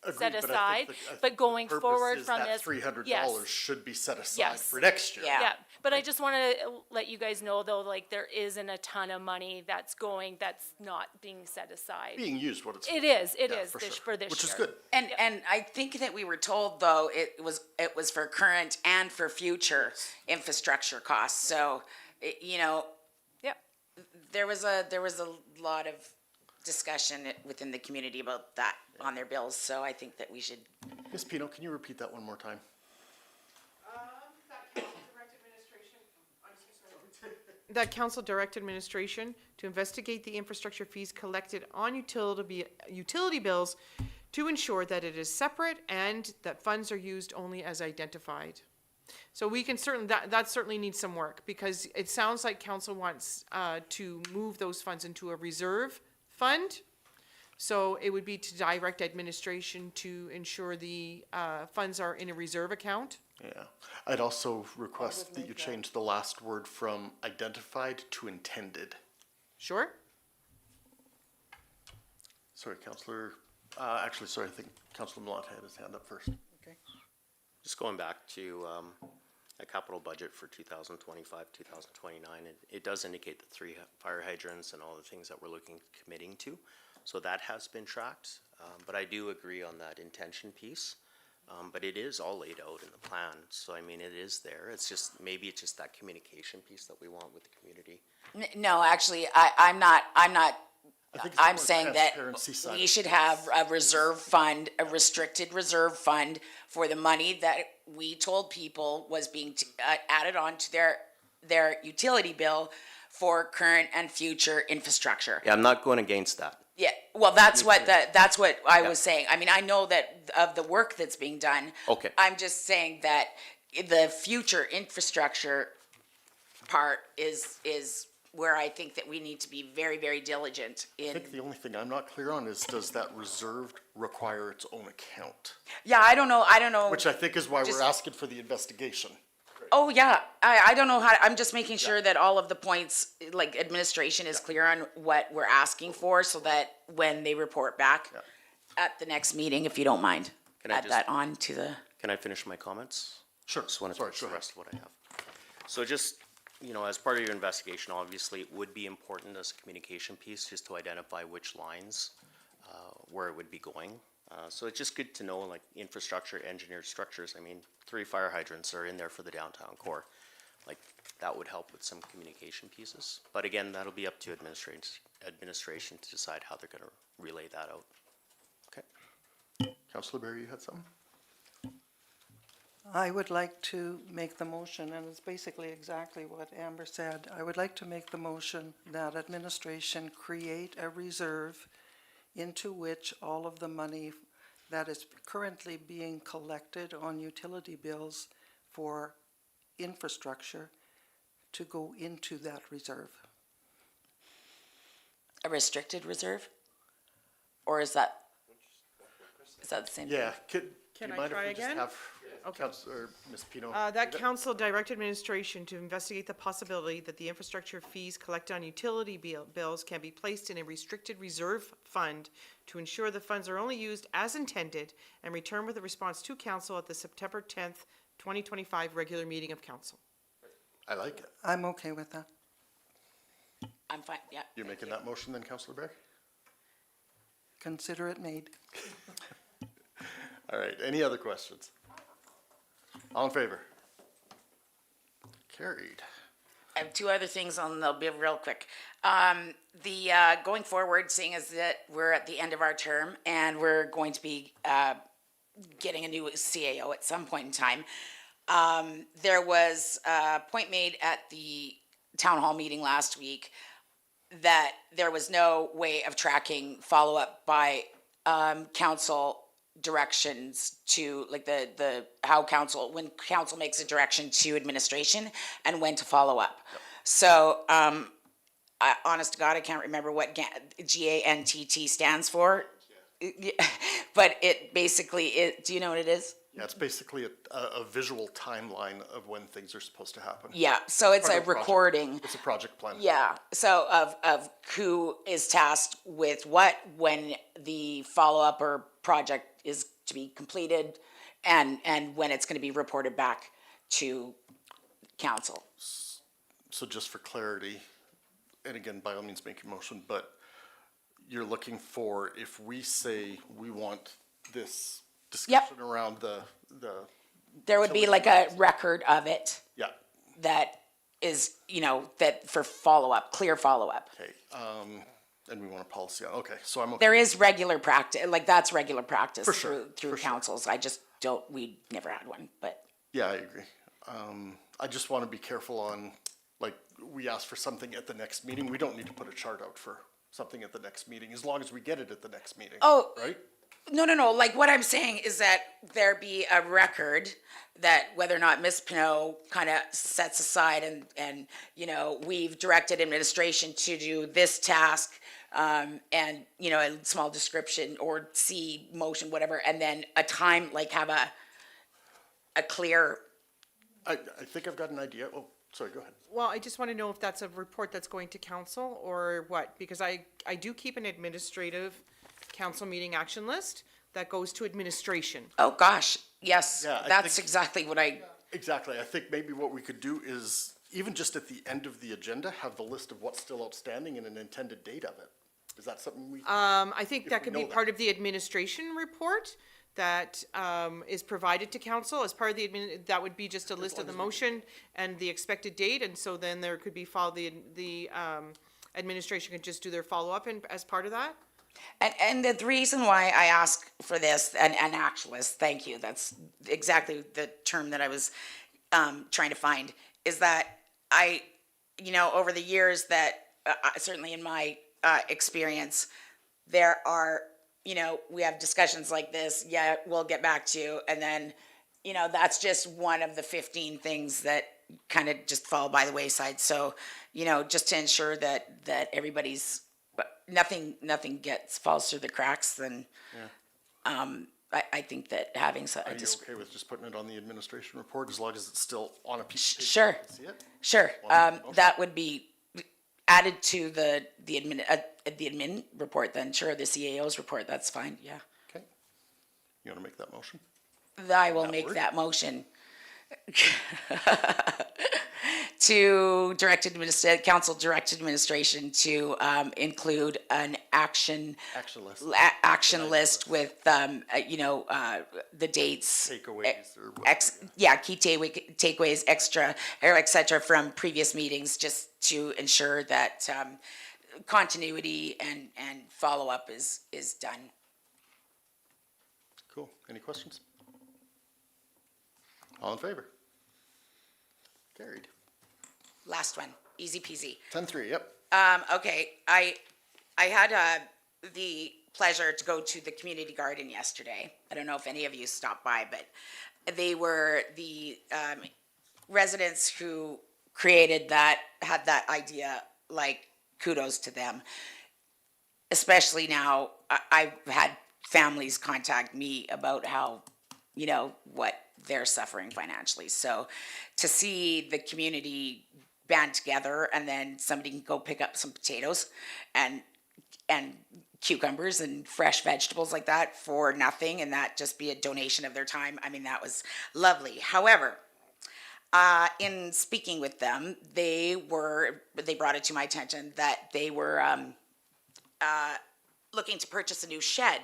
set Agreed, but I aside, think the but going purpose forward is from that this. $300 yes. should be set aside Yes. for next year. Yeah. Yeah, but I just wanna let you guys know though, like there isn't a ton of money that's not being set aside. Being used what it's. It is Yeah, this, for sure. for this year. Which is good. and I think that we were told though, it was for current and for future infrastructure costs, so, you know, Yep. there was a lot of discussion within the community about that on their bills, so I think that we should. Ms. Pino, can you repeat that one more time? That council direct administration to investigate the infrastructure fees collected on utility bills to ensure that it is separate and that funds are used only as identified. So we can certainly, that certainly needs some work, because it sounds like council wants to move those funds into a reserve fund. So it would be to direct administration to ensure the funds are in a reserve account. Yeah. I'd also request that you change the last word from identified to intended. Sure? Sorry, Counselor, actually, sorry, I think Counselor Millat had his hand up first. Just going back to a capital budget for 2025, 2029, it does indicate the 3 fire hydrants and all the things that we're committing to. So that has been tracked, but I do agree on that intention piece. But it is all laid out in the plan, so I mean, it is there. It's just, maybe it's just that communication piece that we want with the community. No, actually, I'm not, I think it's I'm more saying that transparency side we of should things. have a reserve fund, a restricted reserve fund for the money that we told people was being added on to their utility bill for current and future infrastructure. Yeah, I'm not going against that. Yeah, well, that's what I was saying. I mean, I know that of the work that's being done. Okay. I'm just saying that the future infrastructure part is where I think that we need to be very, very diligent I in. think the only thing I'm not clear on is, does that reserved require its own account? Yeah, I don't know. Which I think is why Just- we're asking for the investigation. Oh, yeah, I don't know how, I'm just making sure that all of the points, like administration is clear on what we're asking for, so that when they report back Yeah. at the next meeting, if you don't mind, Can I add just- that on to the. Can I finish my comments? Sure. Just want to Sorry, finish go the ahead. rest of what I have. So just, as part of your investigation, obviously, it would be important as a communication piece just to identify which lines, where it would be going. So it's just good to know, like, infrastructure, engineered structures. I mean, 3 fire hydrants are in there for the downtown core. Like, that would help with some communication pieces. But again, that'll be up to administration to decide how they're gonna relay that out. Okay? Counselor Berry, you had something? I would like to make the motion, and it's basically exactly what Amber said. I would like to make the motion that administration create a reserve into which all of the money that is currently being collected on utility bills for infrastructure to go into that reserve. A restricted reserve? Or is that the same? Yeah, do Can you I mind if try we just again? have Okay. Councilor Ms. Pino? That council direct administration to investigate the possibility that the infrastructure fees collected on utility bills can be placed in a restricted reserve fund to ensure the funds are only used as intended, and return with a response to council at the September 10th, 2025 regular meeting of council. I like it. I'm okay with that. I'm fine, yeah. You're making that motion then, Councilor Berry? Consider it made. All right, any other questions? All in favor? Carried. I have two other things on, they'll be real quick. Going forward, seeing as that we're at the end of our term and we're going to be, getting a new CAO at some point in time, there was a point made at the town hall meeting last week that there was no way of tracking follow-up by, council directions to, like, how council, when council makes a direction to administration and when to follow up. So, honest to God, I can't remember what GANTT stands for. But it basically, do you know what it is? Yeah, it's basically a visual timeline of when things are supposed to happen. Yeah, so it's Part a of the project. recording. It's a project plan. Yeah, so of who is tasked with what, when the follow-up or project is to be completed, and when it's gonna be reported back to council. So just for clarity, and again, by all means, make your motion, but you're looking for, if we say we want this discussion around the, There would be like a record of it yeah, that is, that for follow-up, clear follow-up. okay, and we want a policy on, okay, so I'm okay. There is regular practice, like that's regular practice For sure, through for sure. councils. I just we never had one, but. Yeah, I agree. I just want to be careful on, like, we ask for something at the next meeting, we don't need to put a chart out for something at the next meeting, as long as we get it at the next meeting. Oh. Right? No, like what I'm saying is that there be a record that whether or not Ms. Pinot kind of sets aside and, we've directed administration to do this task, and, a small description or C motion, whatever, and then a time, like have a clear, I think I've got an idea, oh, sorry, go ahead. Well, I just want to know if that's a report that's going to council or what, because I do keep an administrative council meeting action list that goes to administration. oh gosh, yes, Yeah, I that's think- exactly what Exactly, I think maybe what we could do is, even just at the end of the agenda, have the list of what's still outstanding and an intended date of it. Is that something we? I think If that we could know be that. part of the administration report that is provided to council as part of that would be just a list of the motion and the expected date, and so then there could be the administration could just do their follow-up as part of that. And the reason why I ask for this, an actualist, thank you, that's exactly the term that I was trying to find, is that over the years that, certainly in my experience, there are, we have discussions like this, yeah, we'll get back to you, and then, that's just one of the 15 things that kind of just fall by the wayside. So, just to ensure that everybody's, nothing falls through the cracks, then I think that having Are you okay with just putting it on the administration report, as long as it's still on a piece of paper? Sure. You can see it? Sure, Okay. that would be added to the admin report then, sure, the CAO's report, that's fine, yeah. Okay. You want to make that motion? I will That make word? that motion. To council direct administration to include an action Action list. with the dates. Takeaways or Key takeaways, et cetera, from previous meetings, just to ensure that continuity and follow-up is done. Cool. Any questions? All in favor? Carried. Last one, easy peasy. 10-3, yep. Okay, I had the pleasure to go to the community garden yesterday. I don't know if any of you stopped by, but they were the residents who created that, had that idea, like, kudos to them. especially now, I've had families contact me about how, you know, what they're suffering financially. So to see the community band together and then somebody can go pick up some potatoes and cucumbers and fresh vegetables like that for nothing, and that just be a donation of their time. I mean, that was lovely. However, in speaking with them, they brought it to my attention that they were looking to purchase a new shed,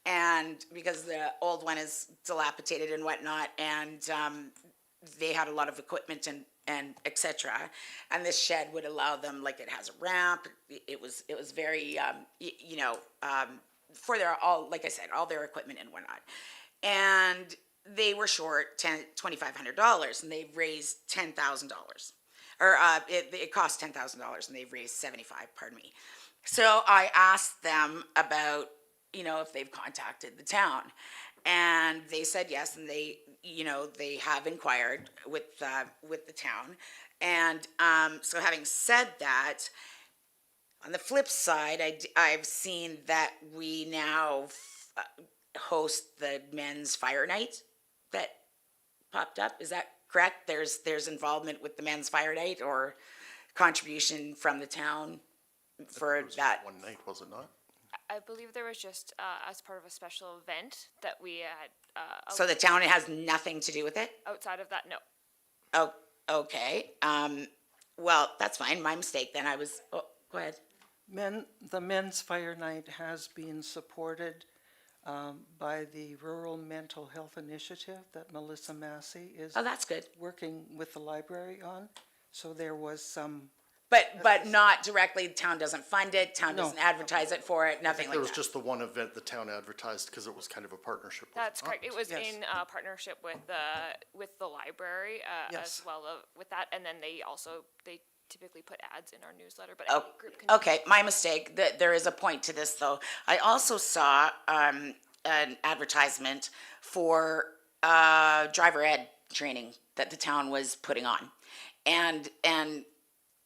and because the old one is dilapidated and whatnot, and they had a lot of equipment and etc. And this shed would allow them, like, it has a ramp. It was very for their, all, like I said, all their equipment and whatnot. And they were short $2,500, and they've raised $10,000, or it cost $10,000, and they've raised $75,000. Pardon me. So I asked them about, you know, if they've contacted the town, and they said yes, and they have inquired with the town. And so having said that, on the flip side, I've seen that we now host the men's fire night that popped up. Is that correct? There's involvement with the men's fire night, or contribution from the town for It was that? One night, was it not? I believe there was just as part of a special event that we had. So the town has nothing to do with it? Outside of that, no. Oh, okay. Well, that's fine. My mistake then. Go ahead. The Men's Fire Night has been supported by the Rural Mental Health Initiative that Melissa Massey is Oh, that's good. working with the library on. So there was some, But not directly. The town doesn't fund it. Town No. doesn't advertise it for it. Nothing like There was that. just the one event the town advertised because it was kind of a partnership. was That's it correct. not? It was Yes. in partnership with the library Yes. as well with that, and then they typically put ads in our newsletter. But Oh, any group can okay, my mistake. There is a point to this, though. I also saw an advertisement for driver ed training that the town was putting on, and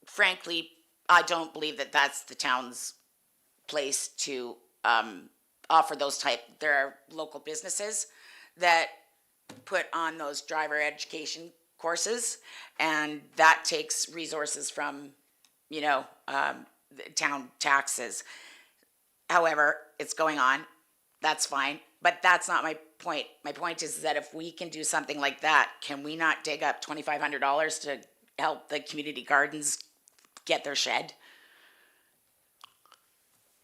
frankly, I don't believe that that's the town's place to offer those type. There are local businesses that put on those driver education courses, and that takes resources from, the town taxes. However, it's going on. That's fine, but that's not my point. My point is that if we can do something like that, can we not dig up $2,500 to help the community gardens get their shed?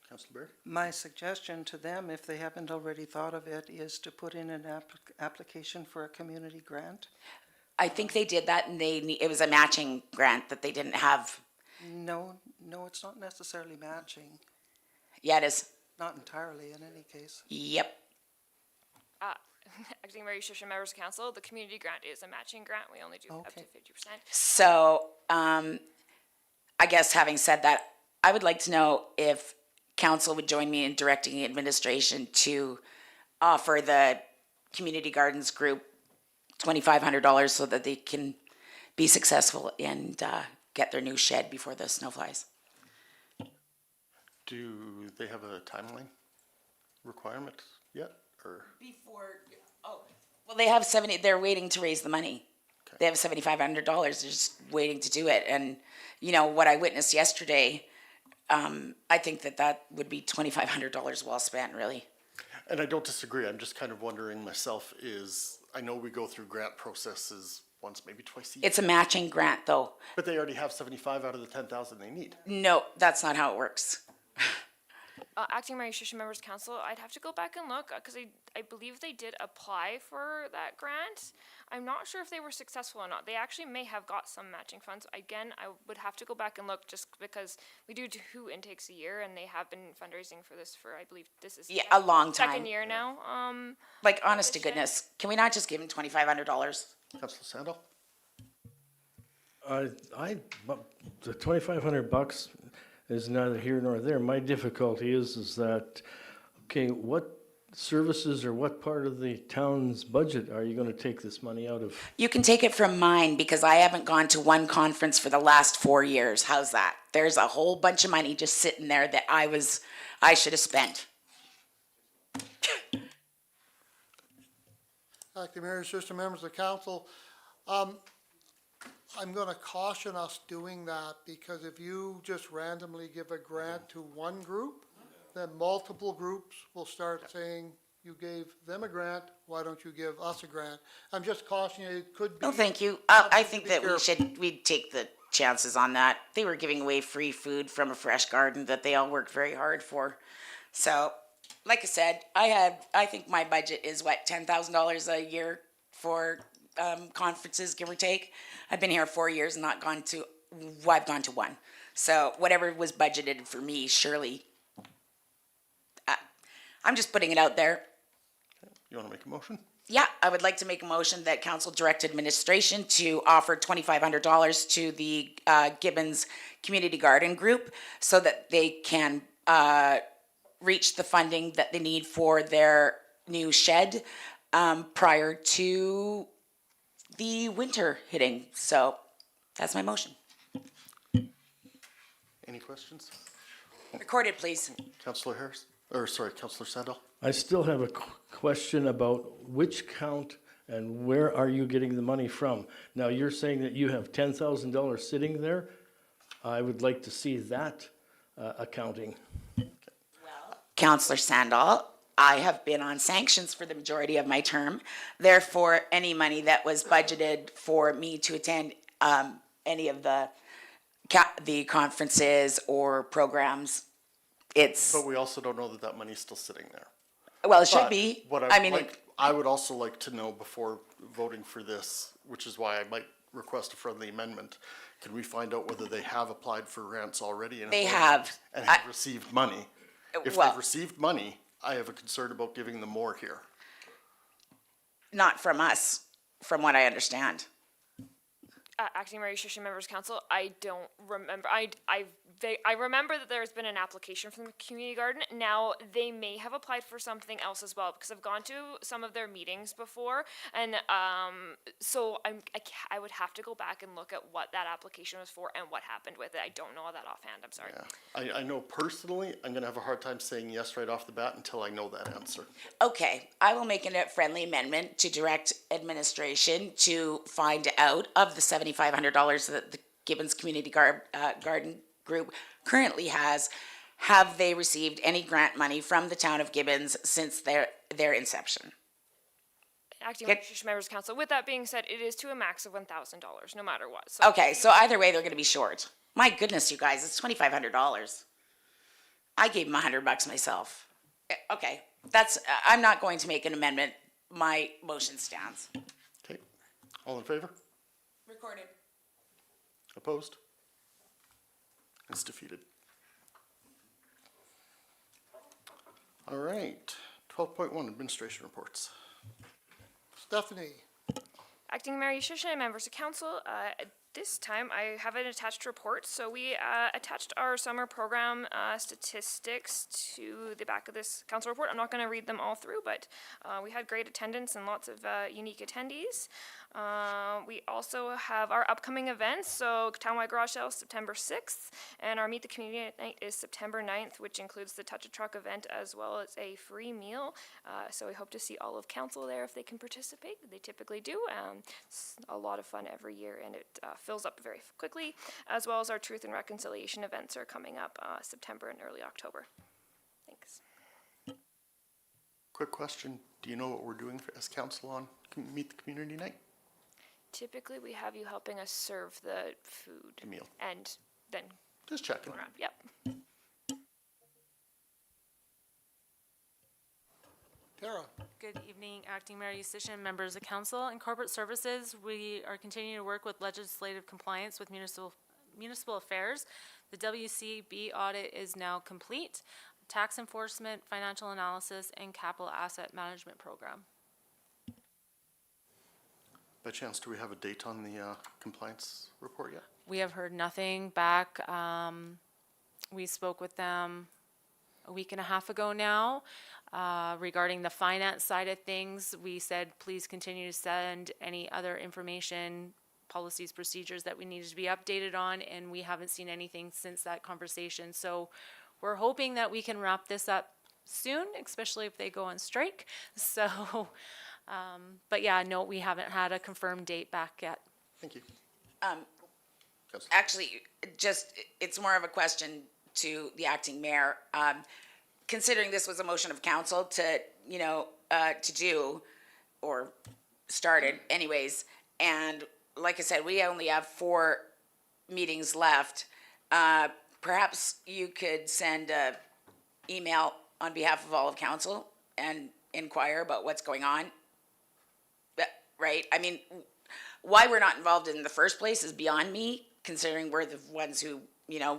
Councillor Berry? my suggestion to them, if they haven't already thought of it, is to put in an application for a community grant. I think they did that, and it was a matching grant that they didn't have. No, it's not necessarily matching, Yeah, it is. not entirely in any case. Yep. Acting Mayor Shisha, members of council, the community grant is a matching grant. We only do up to Okay. 50%. So, I guess having said that, I would like to know if council would join me in directing administration to offer the community gardens group $2,500 so that they can be successful and get their new shed before the snow flies. Do they have a timeline requirement yet, or? Well, they have they're waiting to raise the money. Okay. They have $7,500, they're just waiting to do it. And, what I witnessed yesterday, I think that would be $2,500 well spent, really. And I don't disagree, I'm just kind of wondering myself I know we go through grant processes once, maybe twice a year, It's a matching grant, though. but they already have 75 out of the 10,000 they need. No, that's not how it works. Acting Mayor Shisha, members of council, I'd have to go back and look because I believe they did apply for that grant. I'm not sure if they were successful or not. They actually may have got some matching funds. Again, I would have to go back and look just because we do 2 intakes a year, and they have been fundraising for this for, I believe this is Yeah, a long second time. year now. Like, honest to goodness, can we not just give them $2,500? Councillor Sandal? The $2,500 is neither here nor there. My difficulty is that, okay, what services or what part of the town's budget are you gonna take this money out of? You can take it from mine because I haven't gone to one conference for the last 4 years. How's that? There's a whole bunch of money just sitting there that I should have spent. Acting Mayor, Assistant Members of Council, I'm gonna caution us doing that, because if you just randomly give a grant to one group, then multiple groups will start saying, you gave them a grant, why don't you give us a grant? I'm just cautioning you, it could be. No, thank you. I think Be that careful. we'd take the chances on that. They were giving away free food from a fresh garden that they all worked very hard for. So, like I said, I think my budget is what, $10,000 a year for conferences, give or take. I've been here 4 years and I've gone to one. So whatever was budgeted for me, surely, I'm just putting it out there. You want to make a motion? Yeah, I would like to make a motion that council direct administration to offer $2,500 to the Gibbons Community Garden Group so that they can reach the funding that they need for their new shed prior to the winter hitting. So that's my motion. Any questions? Recorded, please. Councillor Harris, Councillor Sandal? I still have a question about which count and where are you getting the money from? Now, you're saying that you have $10,000 sitting there. I would like to see that accounting. Councillor Sandal, I have been on sanctions for the majority of my term. Therefore, any money that was budgeted for me to attend any of the conferences or programs, it's, But we also don't know that that money's still sitting there. well, it should But be. What I mean, I would also like to know before voting for this, which is why I might request a friendly amendment. Can we find out whether they have applied for grants already? And if They have. And have received money? If well- they've received money, I have a concern about giving them more here. not from us, from what I understand. Acting Mayor, Assistant Members Council, I don't remember. I remember that there's been an application from the community garden. Now they may have applied for something else as well, because I've gone to some of their meetings before, and so I would have to go back and look at what that application was for and what happened with it. I don't know that offhand. I'm sorry. Yeah, I know personally, I'm gonna have a hard time saying yes right off the bat until I know that answer. Okay, I will make a friendly amendment to direct administration to find out of the $7,500 that the Gibbons Community Garden Group currently has. Have they received any grant money from the town of Gibbons since their inception? Acting Mayor, Assistant Members Council. With that being said, it is to a max of $1,000, no matter what. So Okay, so either way, they're gonna be short. My goodness, you guys, it's $2,500. I gave them $100 myself. Okay, I'm not going to make an amendment. My motion stands. Okay, all in favor? Recorded. Opposed? It's defeated. All right, 12.1, administration reports. Stephanie, Acting Mayor Yushishin and members of council, at this time I have an attached report. So we attached our summer program statistics to the back of this council report. I'm not going to read them all through, but we had great attendance and lots of unique attendees. We also have our upcoming events. So Townwide Garage Sale September 6th, and our Meet the Community Night is September 9th, which includes the Touch a Truck event as well as a free meal. So we hope to see all of council there if they can participate. They typically do. It's a lot of fun every year, and it fills up very quickly, as well as our Truth and Reconciliation events are coming up September and early October. Thanks. Quick question, do you know what we're doing as council on Meet the Community Night? Typically, we have you helping us serve the food. The meal. And then Just checking. go around. Yep. Tara. Good evening, Acting Mayor Yushishin, members of council and corporate services. We are continuing to work with legislative compliance with municipal affairs. The WCB audit is now complete. Tax enforcement, financial analysis, and capital asset management program. By chance, do we have a date on the compliance report yet? We have heard nothing back. We spoke with them a week and a half ago now. Regarding the finance side of things, we said, please continue to send any other information, policies, procedures that we needed to be updated on, and we haven't seen anything since that conversation. So we're hoping that we can wrap this up soon, especially if they go on strike. So, but yeah, no, we haven't had a confirmed date back yet. Thank you. Actually, it's more of a question to the acting mayor. Considering this was a motion of council to do, or started anyways, and like I said, we only have 4 meetings left. Perhaps you could send a email on behalf of all of council and inquire about what's going on. Right? I mean, why we're not involved in the first place is beyond me, considering we're the ones who,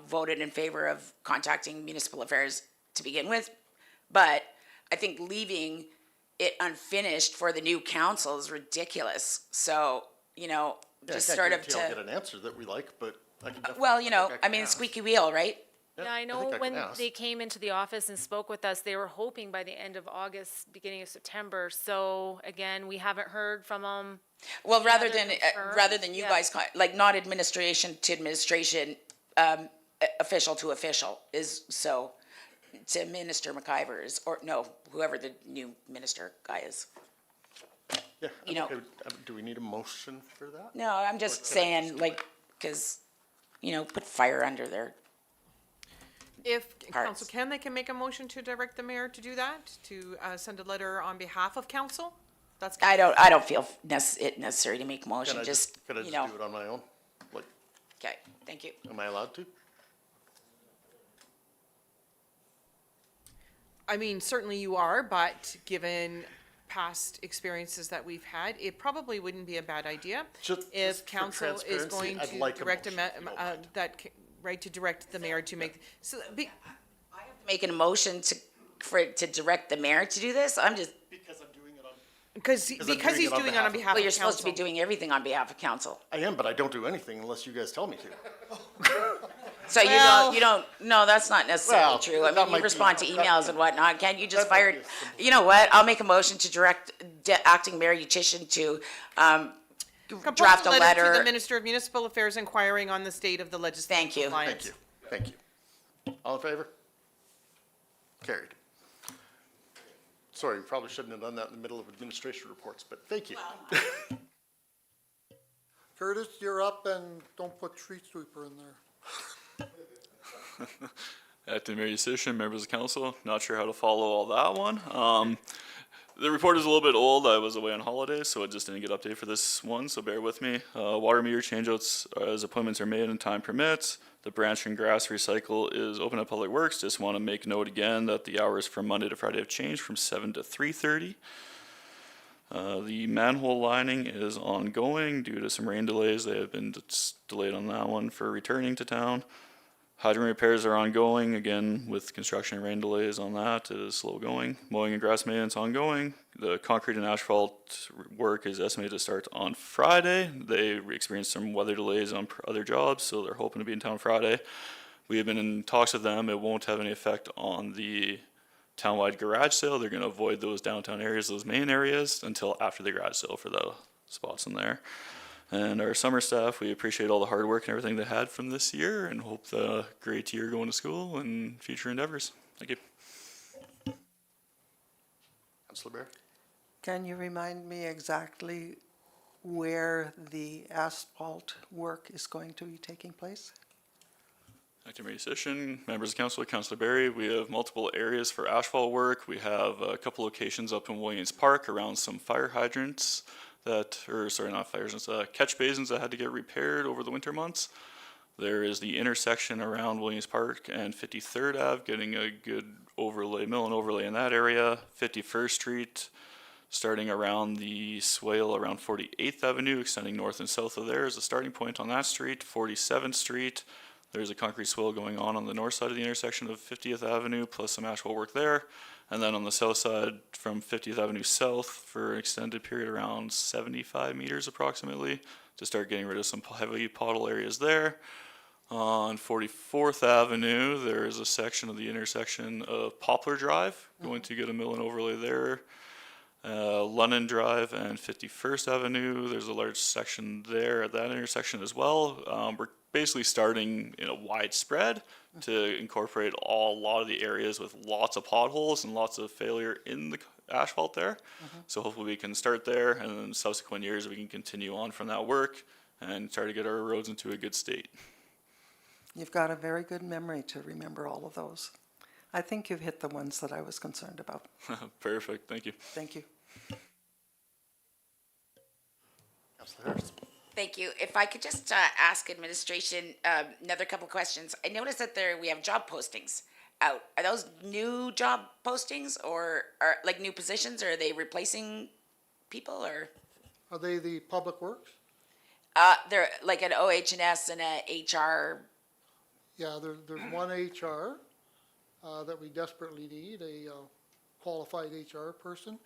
voted in favor of contacting municipal affairs to begin with. But I think leaving it unfinished for the new council is ridiculous. So, just I sort can't of guarantee I'll to, get an answer that we like, but I can definitely. well, I can ask. squeaky wheel, right? Yeah, Yeah, I think know can when ask. they came into the office and spoke with us, they were hoping by the end of August, beginning of September. So again, we haven't heard from them. Well, rather other than you yeah. guys, like not administration to administration, official to official is so, to Minister McIvers, or no, whoever the new minister guy is. Yeah, you know- do we need a motion for that? No, I'm just saying, like, because, put fire under their, If Parts. council can, they can make a motion to direct the mayor to do that, to send a letter on behalf of council? That's, I don't feel it necessary to make a Can motion, I just, can I just do it on my own? Like, okay, thank you. am I allowed to? I mean, certainly you are, but given past experiences that we've had, it probably wouldn't be a bad idea. Just If for council is transparency, going I'd to like a direct, motion, if you don't mind. right, to direct the mayor to make, so, Making a motion to direct the mayor to do this, I'm just, Because I'm doing it on. because I'm he's doing it on doing it on behalf of- behalf well, of you're supposed to be council. doing everything on behalf of council. I am, but I don't do anything unless you guys tell me to. So Well- you don't, no, that's not necessarily Well, true. I that mean, might you be- respond to that- emails and whatnot. Can't you just that might fire, be a simple- you know what? I'll make a motion to direct acting mayor Yutishin to, Compose draft a To the letter. Minister of Municipal Affairs inquiring on the state of the legislative Thank you. compliance. Thank you. All in favor? Carried. Sorry, we probably shouldn't have done that in the middle of administration reports, but thank you. Curtis, you're up, and don't put street sweeper in there. Acting Mayor Yusichyn, members of council, not sure how to follow all that one. The report is a little bit old. I was away on holiday, so I just didn't get updated for this one, so bear with me. Water meter changeouts as appointments are made and time permits. The branch and grass recycle is open at Public Works. Just want to make note again that the hours from Monday to Friday have changed from 7 to 3:30. The manhole lining is ongoing due to some rain delays. They have been delayed on that one for returning to town. Hydrant repairs are ongoing, again, with construction and rain delays on that, it is slow going. Mowing and grass maintenance ongoing. The concrete and asphalt work is estimated to start on Friday. They experienced some weather delays on other jobs, so they're hoping to be in town Friday. We have been in talks with them, it won't have any effect on the townwide garage sale. They're gonna avoid those downtown areas, those main areas, until after the garage sale for the spots in there. And our summer staff, we appreciate all the hard work and everything they had from this year and hope the great year going to school and future endeavors. Thank you. Councilor Bear? Can you remind me exactly where the asphalt work is going to be taking place? Acting Mayor Yusichyn, members of council, Councilor Barry, we have multiple areas for asphalt work. We have a couple locations up in Williams Park around some fire hydrants catch basins that had to get repaired over the winter months. There is the intersection around Williams Park and 53rd Ave, getting a good overlay, mill and overlay in that area. 51st Street, starting around the swale around 48th Avenue, extending north and south of there is a starting point on that street. 47th Street, there's a concrete swale going on the north side of the intersection of 50th Avenue, plus some asphalt work there. And then on the south side from 50th Avenue South for an extended period around 75 meters approximately to start getting rid of some heavy pothole areas there. On 44th Avenue, there is a section of the intersection of Poplar Drive, going to get a mill and overlay there. London Drive and 51st Avenue, there's a large section there at that intersection as well. We're basically starting in a widespread to incorporate a lot of the areas with lots of potholes and lots of failure in the asphalt there. So hopefully we can start there, and then subsequent years we can continue on from that work and try to get our roads into a good state. You've got a very good memory to remember all of those. I think you've hit the ones that I was concerned about. Perfect, thank you. Thank you. Councilor Harris. Thank you. If I could just ask administration another couple questions. I noticed that we have job postings out. Are those new job postings or are like new positions, or are they replacing people, or? Are they the Public Works? They're like an OH&S and a HR. Yeah, there's one HR that we desperately need, a qualified HR person.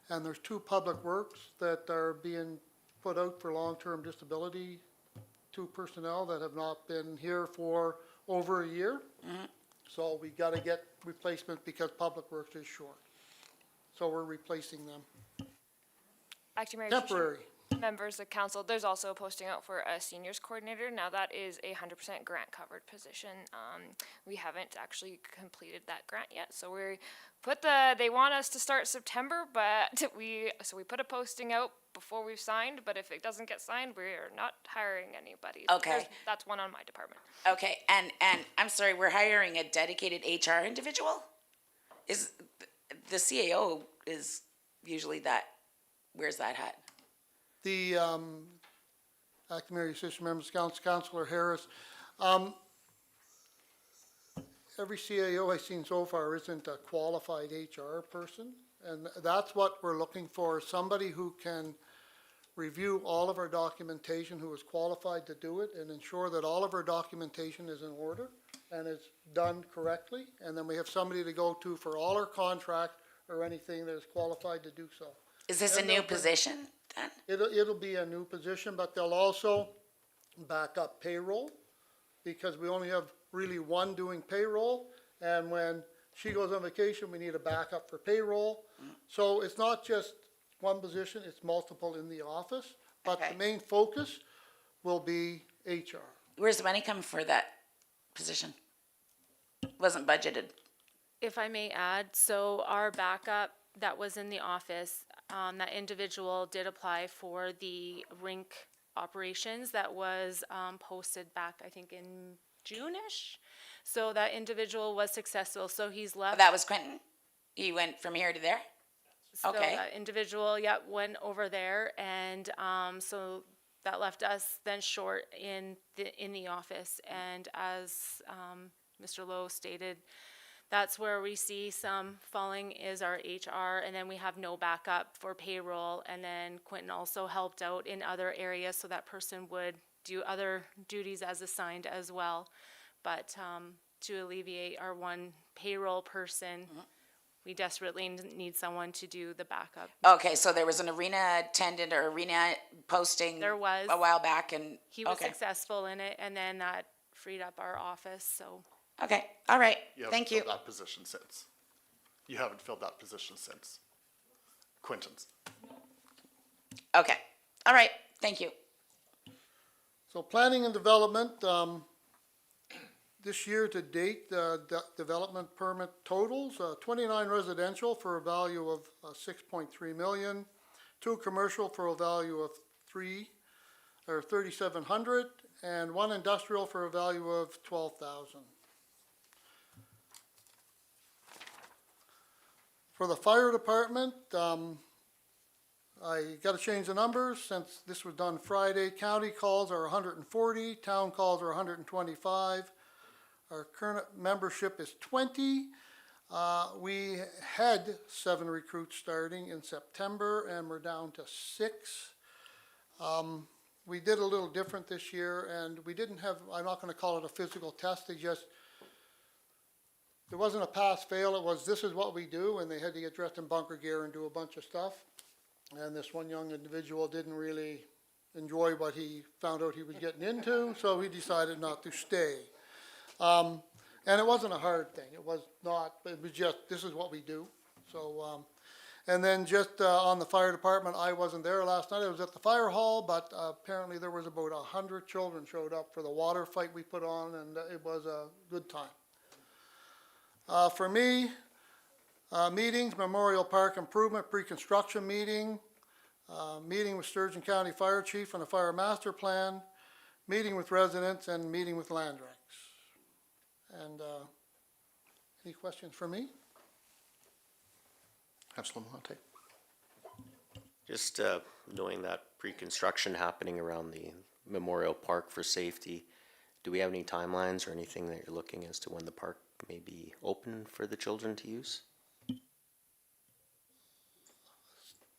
And there's two Public Works that are being put out for long-term disability, two personnel that have not been here for over a year. So we gotta get replacement because Public Works is short. So we're replacing them. Acting Mayor, Temporary. members of council, there's also a posting out for a seniors coordinator. Now that is a 100% grant covered position. We haven't actually completed that grant yet, so they want us to start September, but we put a posting out before we've signed, but if it doesn't get signed, we're not hiring anybody. Okay. That's one on my department. Okay, and I'm sorry, we're hiring a dedicated HR individual? Is the CAO is usually that, where's that hat? The Acting Mayor, Assistant Members of Council, Councilor Harris, every CAO I've seen so far isn't a qualified HR person, and that's what we're looking for, somebody who can review all of our documentation, who is qualified to do it, and ensure that all of our documentation is in order and is done correctly, and then we have somebody to go to for all our contract or anything that is qualified to do so. Is this a And new they'll bring- position then? It'll be a new position, but they'll also back up payroll, because we only have really one doing payroll, and when she goes on vacation, we need a backup for payroll. So it's not just one position, it's multiple in the office, but Okay. the main focus will be HR. Where's the money coming for that position? Wasn't budgeted. If I may add, so our backup that was in the office, that individual did apply for the rink operations that was posted back, I think, in June-ish. So that individual was successful, so he's left. That was Quentin? He went from here to there? So Okay. that individual, went over there, and so that left us then short in the office. And as Mr. Lowe stated, that's where we see some falling is our HR, and then we have no backup for payroll. And then Quentin also helped out in other areas, so that person would do other duties as assigned as well. But to alleviate our one payroll person, we desperately need someone to do the backup. Okay, so there was an arena attendant or arena posting. There was. A while back, and, He was okay. successful in it, and then that freed up our office, so. Okay, all right, You haven't thank you. filled that position since. You haven't filled that position since. Quentin's. Okay, all right, thank you. So planning and development, this year to date, development permit totals, 29 residential for a value of 6.3 million, 2 commercial for a value of 3,700, and 1 industrial for a value of 12,000. For the fire department, I gotta change the numbers since this was done Friday. County calls are 140, town calls are 125. Our current membership is 20. We had 7 recruits starting in September, and we're down to 6. We did a little different this year, and we didn't have, I'm not gonna call it a physical test, there wasn't a pass-fail, it was, this is what we do, and they had to get dressed in bunker gear and do a bunch of stuff. And this one young individual didn't really enjoy what he found out he was getting into, so he decided not to stay. And it wasn't a hard thing. It was not, it was just, this is what we do. So, and then just on the fire department, I wasn't there last night. I was at the fire hall, but apparently there was about 100 children showed up for the water fight we put on, and it was a good time. For me, meetings, Memorial Park Improvement Pre-Construction Meeting, meeting with Sturgeon County Fire Chief on the Fire Master Plan, meeting with residents, and meeting with land recs. And any questions for me? Councilor Malonte. Just knowing that pre-construction happening around the Memorial Park for safety, do we have any timelines or anything that you're looking as to when the park may be open for the children to use?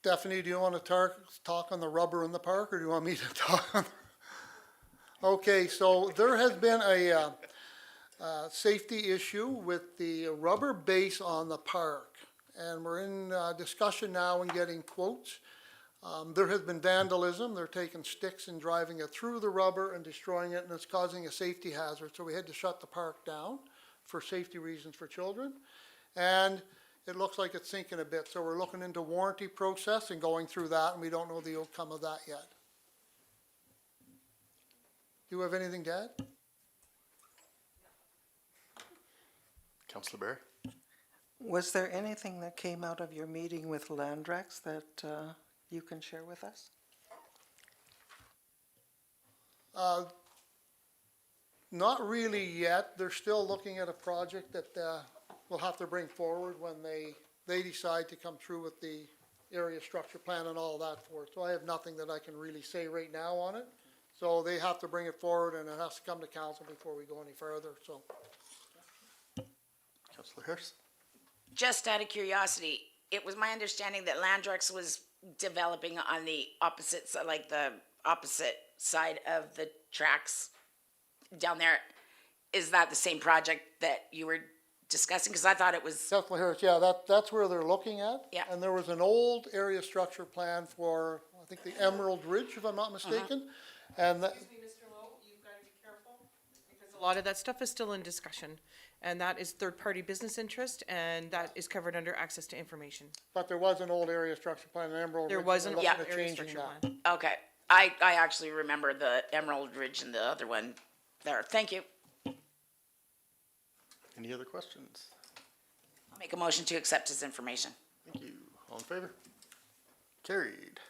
Stephanie, do you want to talk on the rubber in the park, or do you want me to talk on the... Okay, so there has been a safety issue with the rubber base on the park, and we're in discussion now and getting quotes. There has been vandalism. They're taking sticks and driving it through the rubber and destroying it, and it's causing a safety hazard. So we had to shut the park down for safety reasons for children. And it looks like it's sinking a bit. So we're looking into warranty process and going through that, and we don't know the outcome of that yet. Do you have anything to add? Councilor Barry. Was there anything that came out of your meeting with Landrex that you can share with us? Not really yet. They're still looking at a project that we'll have to bring forward when they decide to come through with the area structure plan and all that for it. So I have nothing that I can really say right now on it. So they have to bring it forward, and it has to come to council before we go any further, so. Councilor Harris. Just out of curiosity, it was my understanding that Landrex was developing on the opposite, like the opposite side of the tracks down there. Is that the same project that you were discussing? Because I thought it was. Councilor Harris, yeah, that's where they're looking at. Yeah. And there was an old area structure plan for, I think, the Emerald Ridge, if I'm not mistaken. And that, Excuse me, Mr. Lowe, you've got to be careful, because a lot of that stuff is still in discussion, and that is third-party business interest, and that is covered under access to information. but there was an old area structure plan in Emerald Ridge. There and was they're an looking yeah, at area changing structure that. plan. Okay, I actually remember the Emerald Ridge and the other one there. Thank you. Any other questions? I'll make a motion to accept his information. Thank you. All in favor? Carried.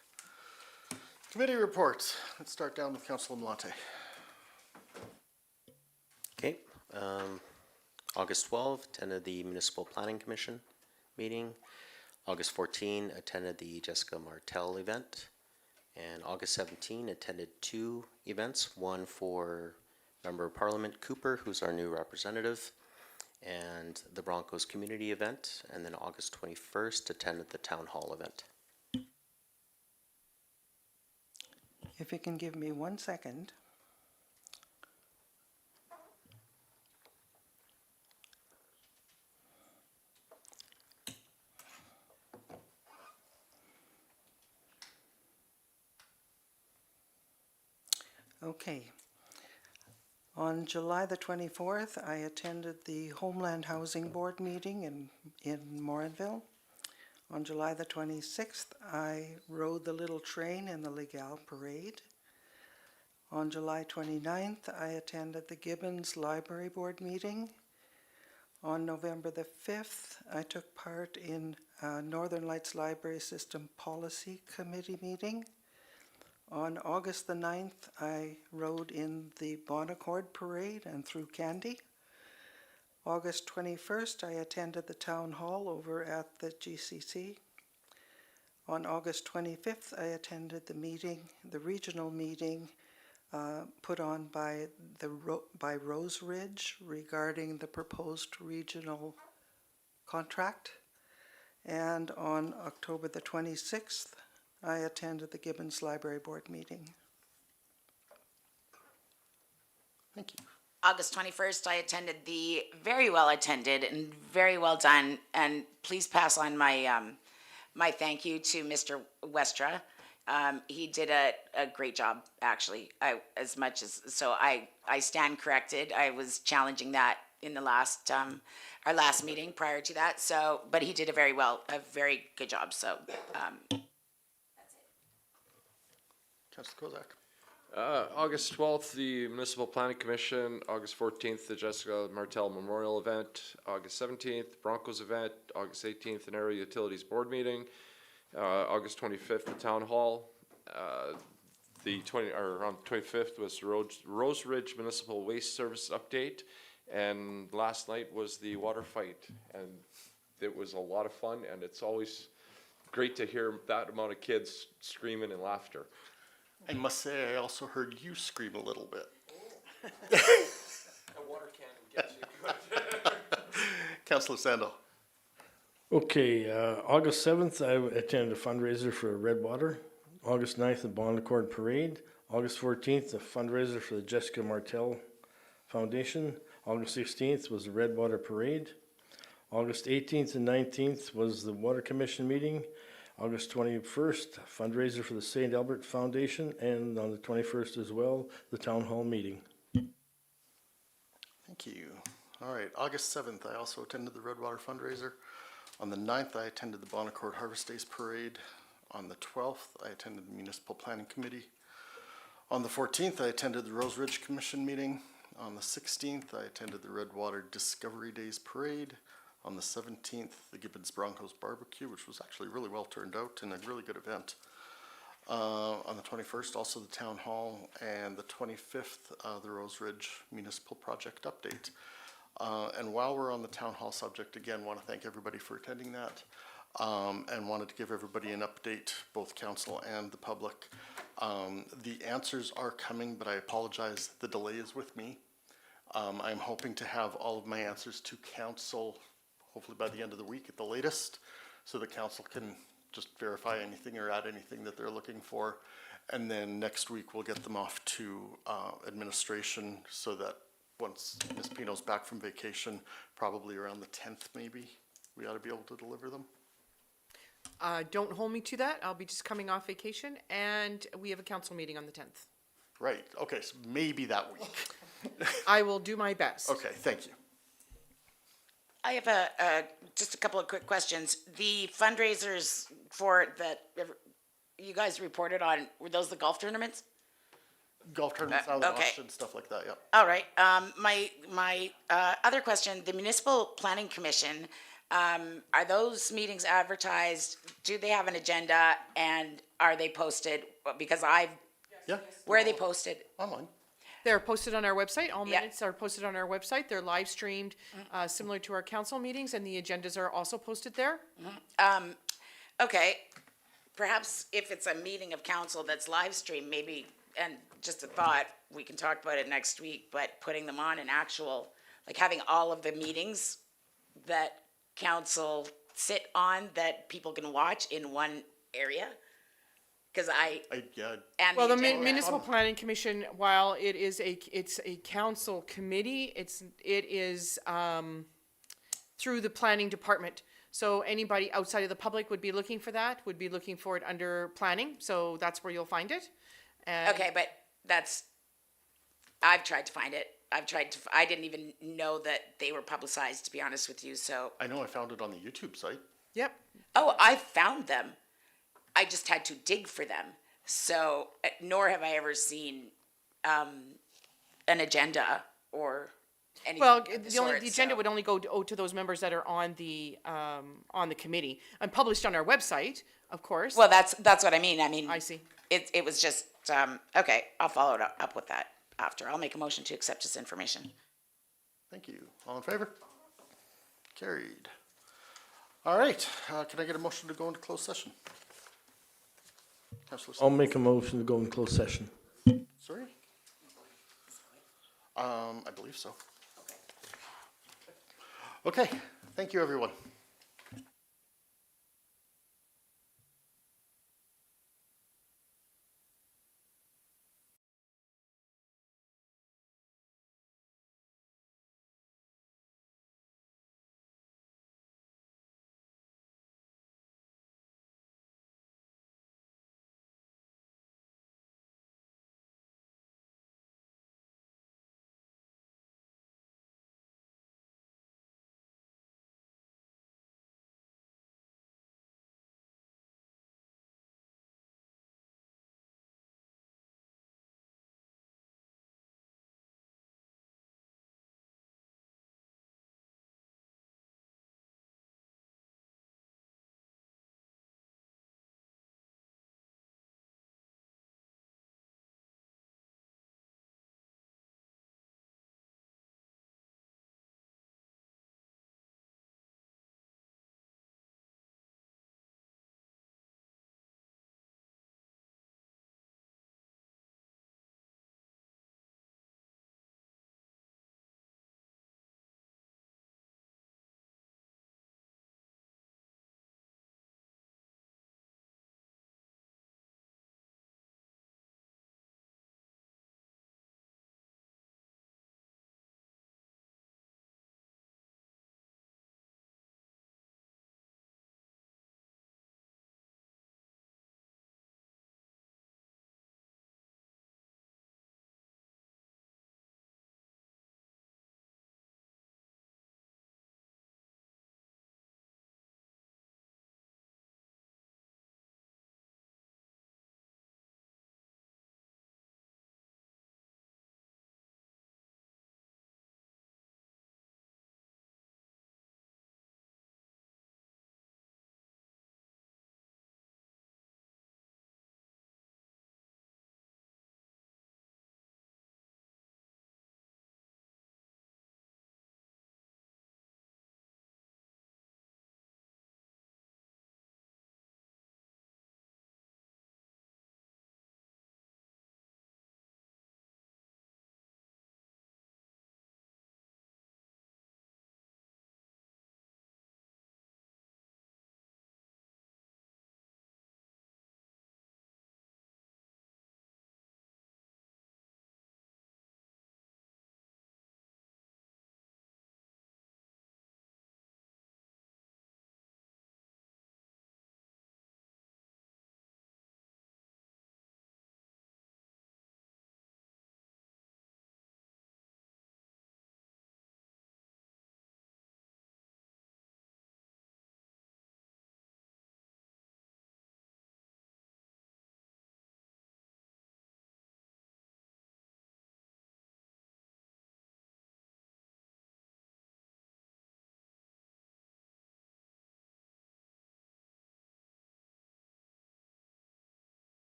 Committee reports. Let's start down with Councilor Malonte. Okay, August 12, attended the Municipal Planning Commission meeting. August 14, attended the Jessica Martell event. And August 17, attended 2 events, one for Member of Parliament Cooper, who's our new representative, and the Broncos community event. And then August 21st, attended the Town Hall event. If you can give me 1 second. Okay. On July the 24th, I attended the Homeland Housing Board meeting in Morinville. On July the 26th, I rode the little train in the Legal Parade. On July 29th, I attended the Gibbons Library Board meeting. On November the 5th, I took part in Northern Lights Library System Policy Committee meeting. On August the 9th, I rode in the Bon Accord Parade and threw candy. August 21st, I attended the town hall over at the GCC. On August 25th, I attended the meeting, the regional meeting put on by Rose Ridge regarding the proposed regional contract. And on October the 26th, I attended the Gibbons Library Board meeting. Thank you. August 21st, I attended the very well attended and very well done, and please pass on my my thank you to Mr. Westra. He did a great job, actually. I stand corrected. I was challenging that in the last, our last meeting prior to that, so, but he did a very good job, so, Councillor Kozak. August 12th, the Municipal Planning Commission. August 14th, the Jessica Martell Memorial Event. August 17th, Broncos Event. August 18th, an Area Utilities Board Meeting. August 25th, the Town Hall. On the 25th was Rose Ridge Municipal Waste Service Update. And last night was the water fight. And it was a lot of fun, and it's always great to hear that amount of kids screaming and laughter. I must say, I also heard you scream a little bit. A water cannon gets you. Councillor Sando. Okay, August 7th, I attended a fundraiser for Redwater. August 9th, the Bond Accord Parade. August 14th, a fundraiser for the Jessica Martell Foundation. August 16th was the Redwater Parade. August 18th and 19th was the Water Commission meeting. August 21st, fundraiser for the St. Albert Foundation, and on the 21st as well, the Town Hall meeting. Thank you. All right, August 7th, I also attended the Redwater fundraiser. On the 9th, I attended the Bon Accord Harvest Days Parade. On the 12th, I attended the Municipal Planning Committee. On the 14th, I attended the Rose Ridge Commission meeting. On the 16th, I attended the Redwater Discovery Days Parade. On the 17th, the Gibbons Broncos Barbecue, which was actually really well turned out and a really good event. On the 21st, also the Town Hall, and the 25th, the Rose Ridge Municipal Project Update. And while we're on the Town Hall subject, again, want to thank everybody for attending that, and wanted to give everybody an update, both council and the public. The answers are coming, but I apologize, the delay is with me. I'm hoping to have all of my answers to council hopefully by the end of the week at the latest, so the council can just verify anything or add anything that they're looking for. And then next week, we'll get them off to administration, so that once Ms. Pino's back from vacation, probably around the 10th maybe, we ought to be able to deliver them. Don't hold me to that. I'll be just coming off vacation, and we have a council meeting on the 10th. Right, okay, so maybe that week. I will do my best. Okay, thank you. I have just a couple of quick questions. The fundraisers for that you guys reported on, were those the golf tournaments? Golf tournaments out of okay. Austin, stuff like that, yeah. All right. My other question, the Municipal Planning Commission, are those meetings advertised? Do they have an agenda, and are they posted? Because Yeah, where are they posted? online. They're posted on our website. All Yeah. minutes are posted on our website. They're live streamed, similar to our council meetings, and the agendas are also posted there. Okay, perhaps if it's a meeting of council that's live streamed, maybe, and just a thought, we can talk about it next week, but putting them on an actual, like having all of the meetings that council sit on that people can watch in one area? Because Yeah, and Well, the agenda- Municipal Planning Commission, while it's a council committee, it is through the planning department. So anybody outside of the public would be looking for that, would be looking for it under planning, so that's where you'll find it. And Okay, but I've tried to find it. I didn't even know that they were publicized, to be honest with you, so. I know I found it on the YouTube site. Yep, Oh, I found them. I just had to dig for them. So, nor have I ever seen, an agenda or anything well, of the the sort, agenda so- would only go to those members that are on the committee, and published on our website, of course. Well, that's what I mean. I see. It was just, okay, I'll follow it up with that after. I'll make a motion to accept this information. Thank you. All in favor? Carried. All right, can I get a motion to go into closed session? Councillor I'll make a motion to go in closed session. Sorry? I believe so. Okay, thank you, everyone.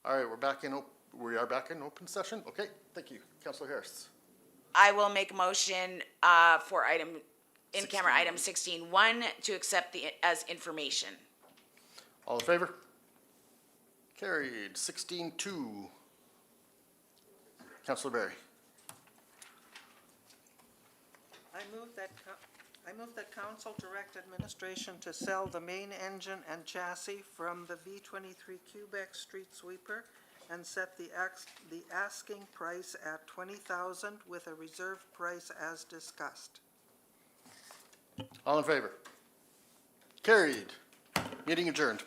All right, we are back in open session. Okay, thank you. Counselor Harris. I will make a motion, for in-camera item 16-1 to accept as information. All in favor? Carried. 16-2. Counselor Berry. I move that council direct administration to sell the main engine and chassis from the V23 Quebec street sweeper and set the asking price at $20,000 with a reserve price as discussed. All in favor? Carried. Meeting adjourned.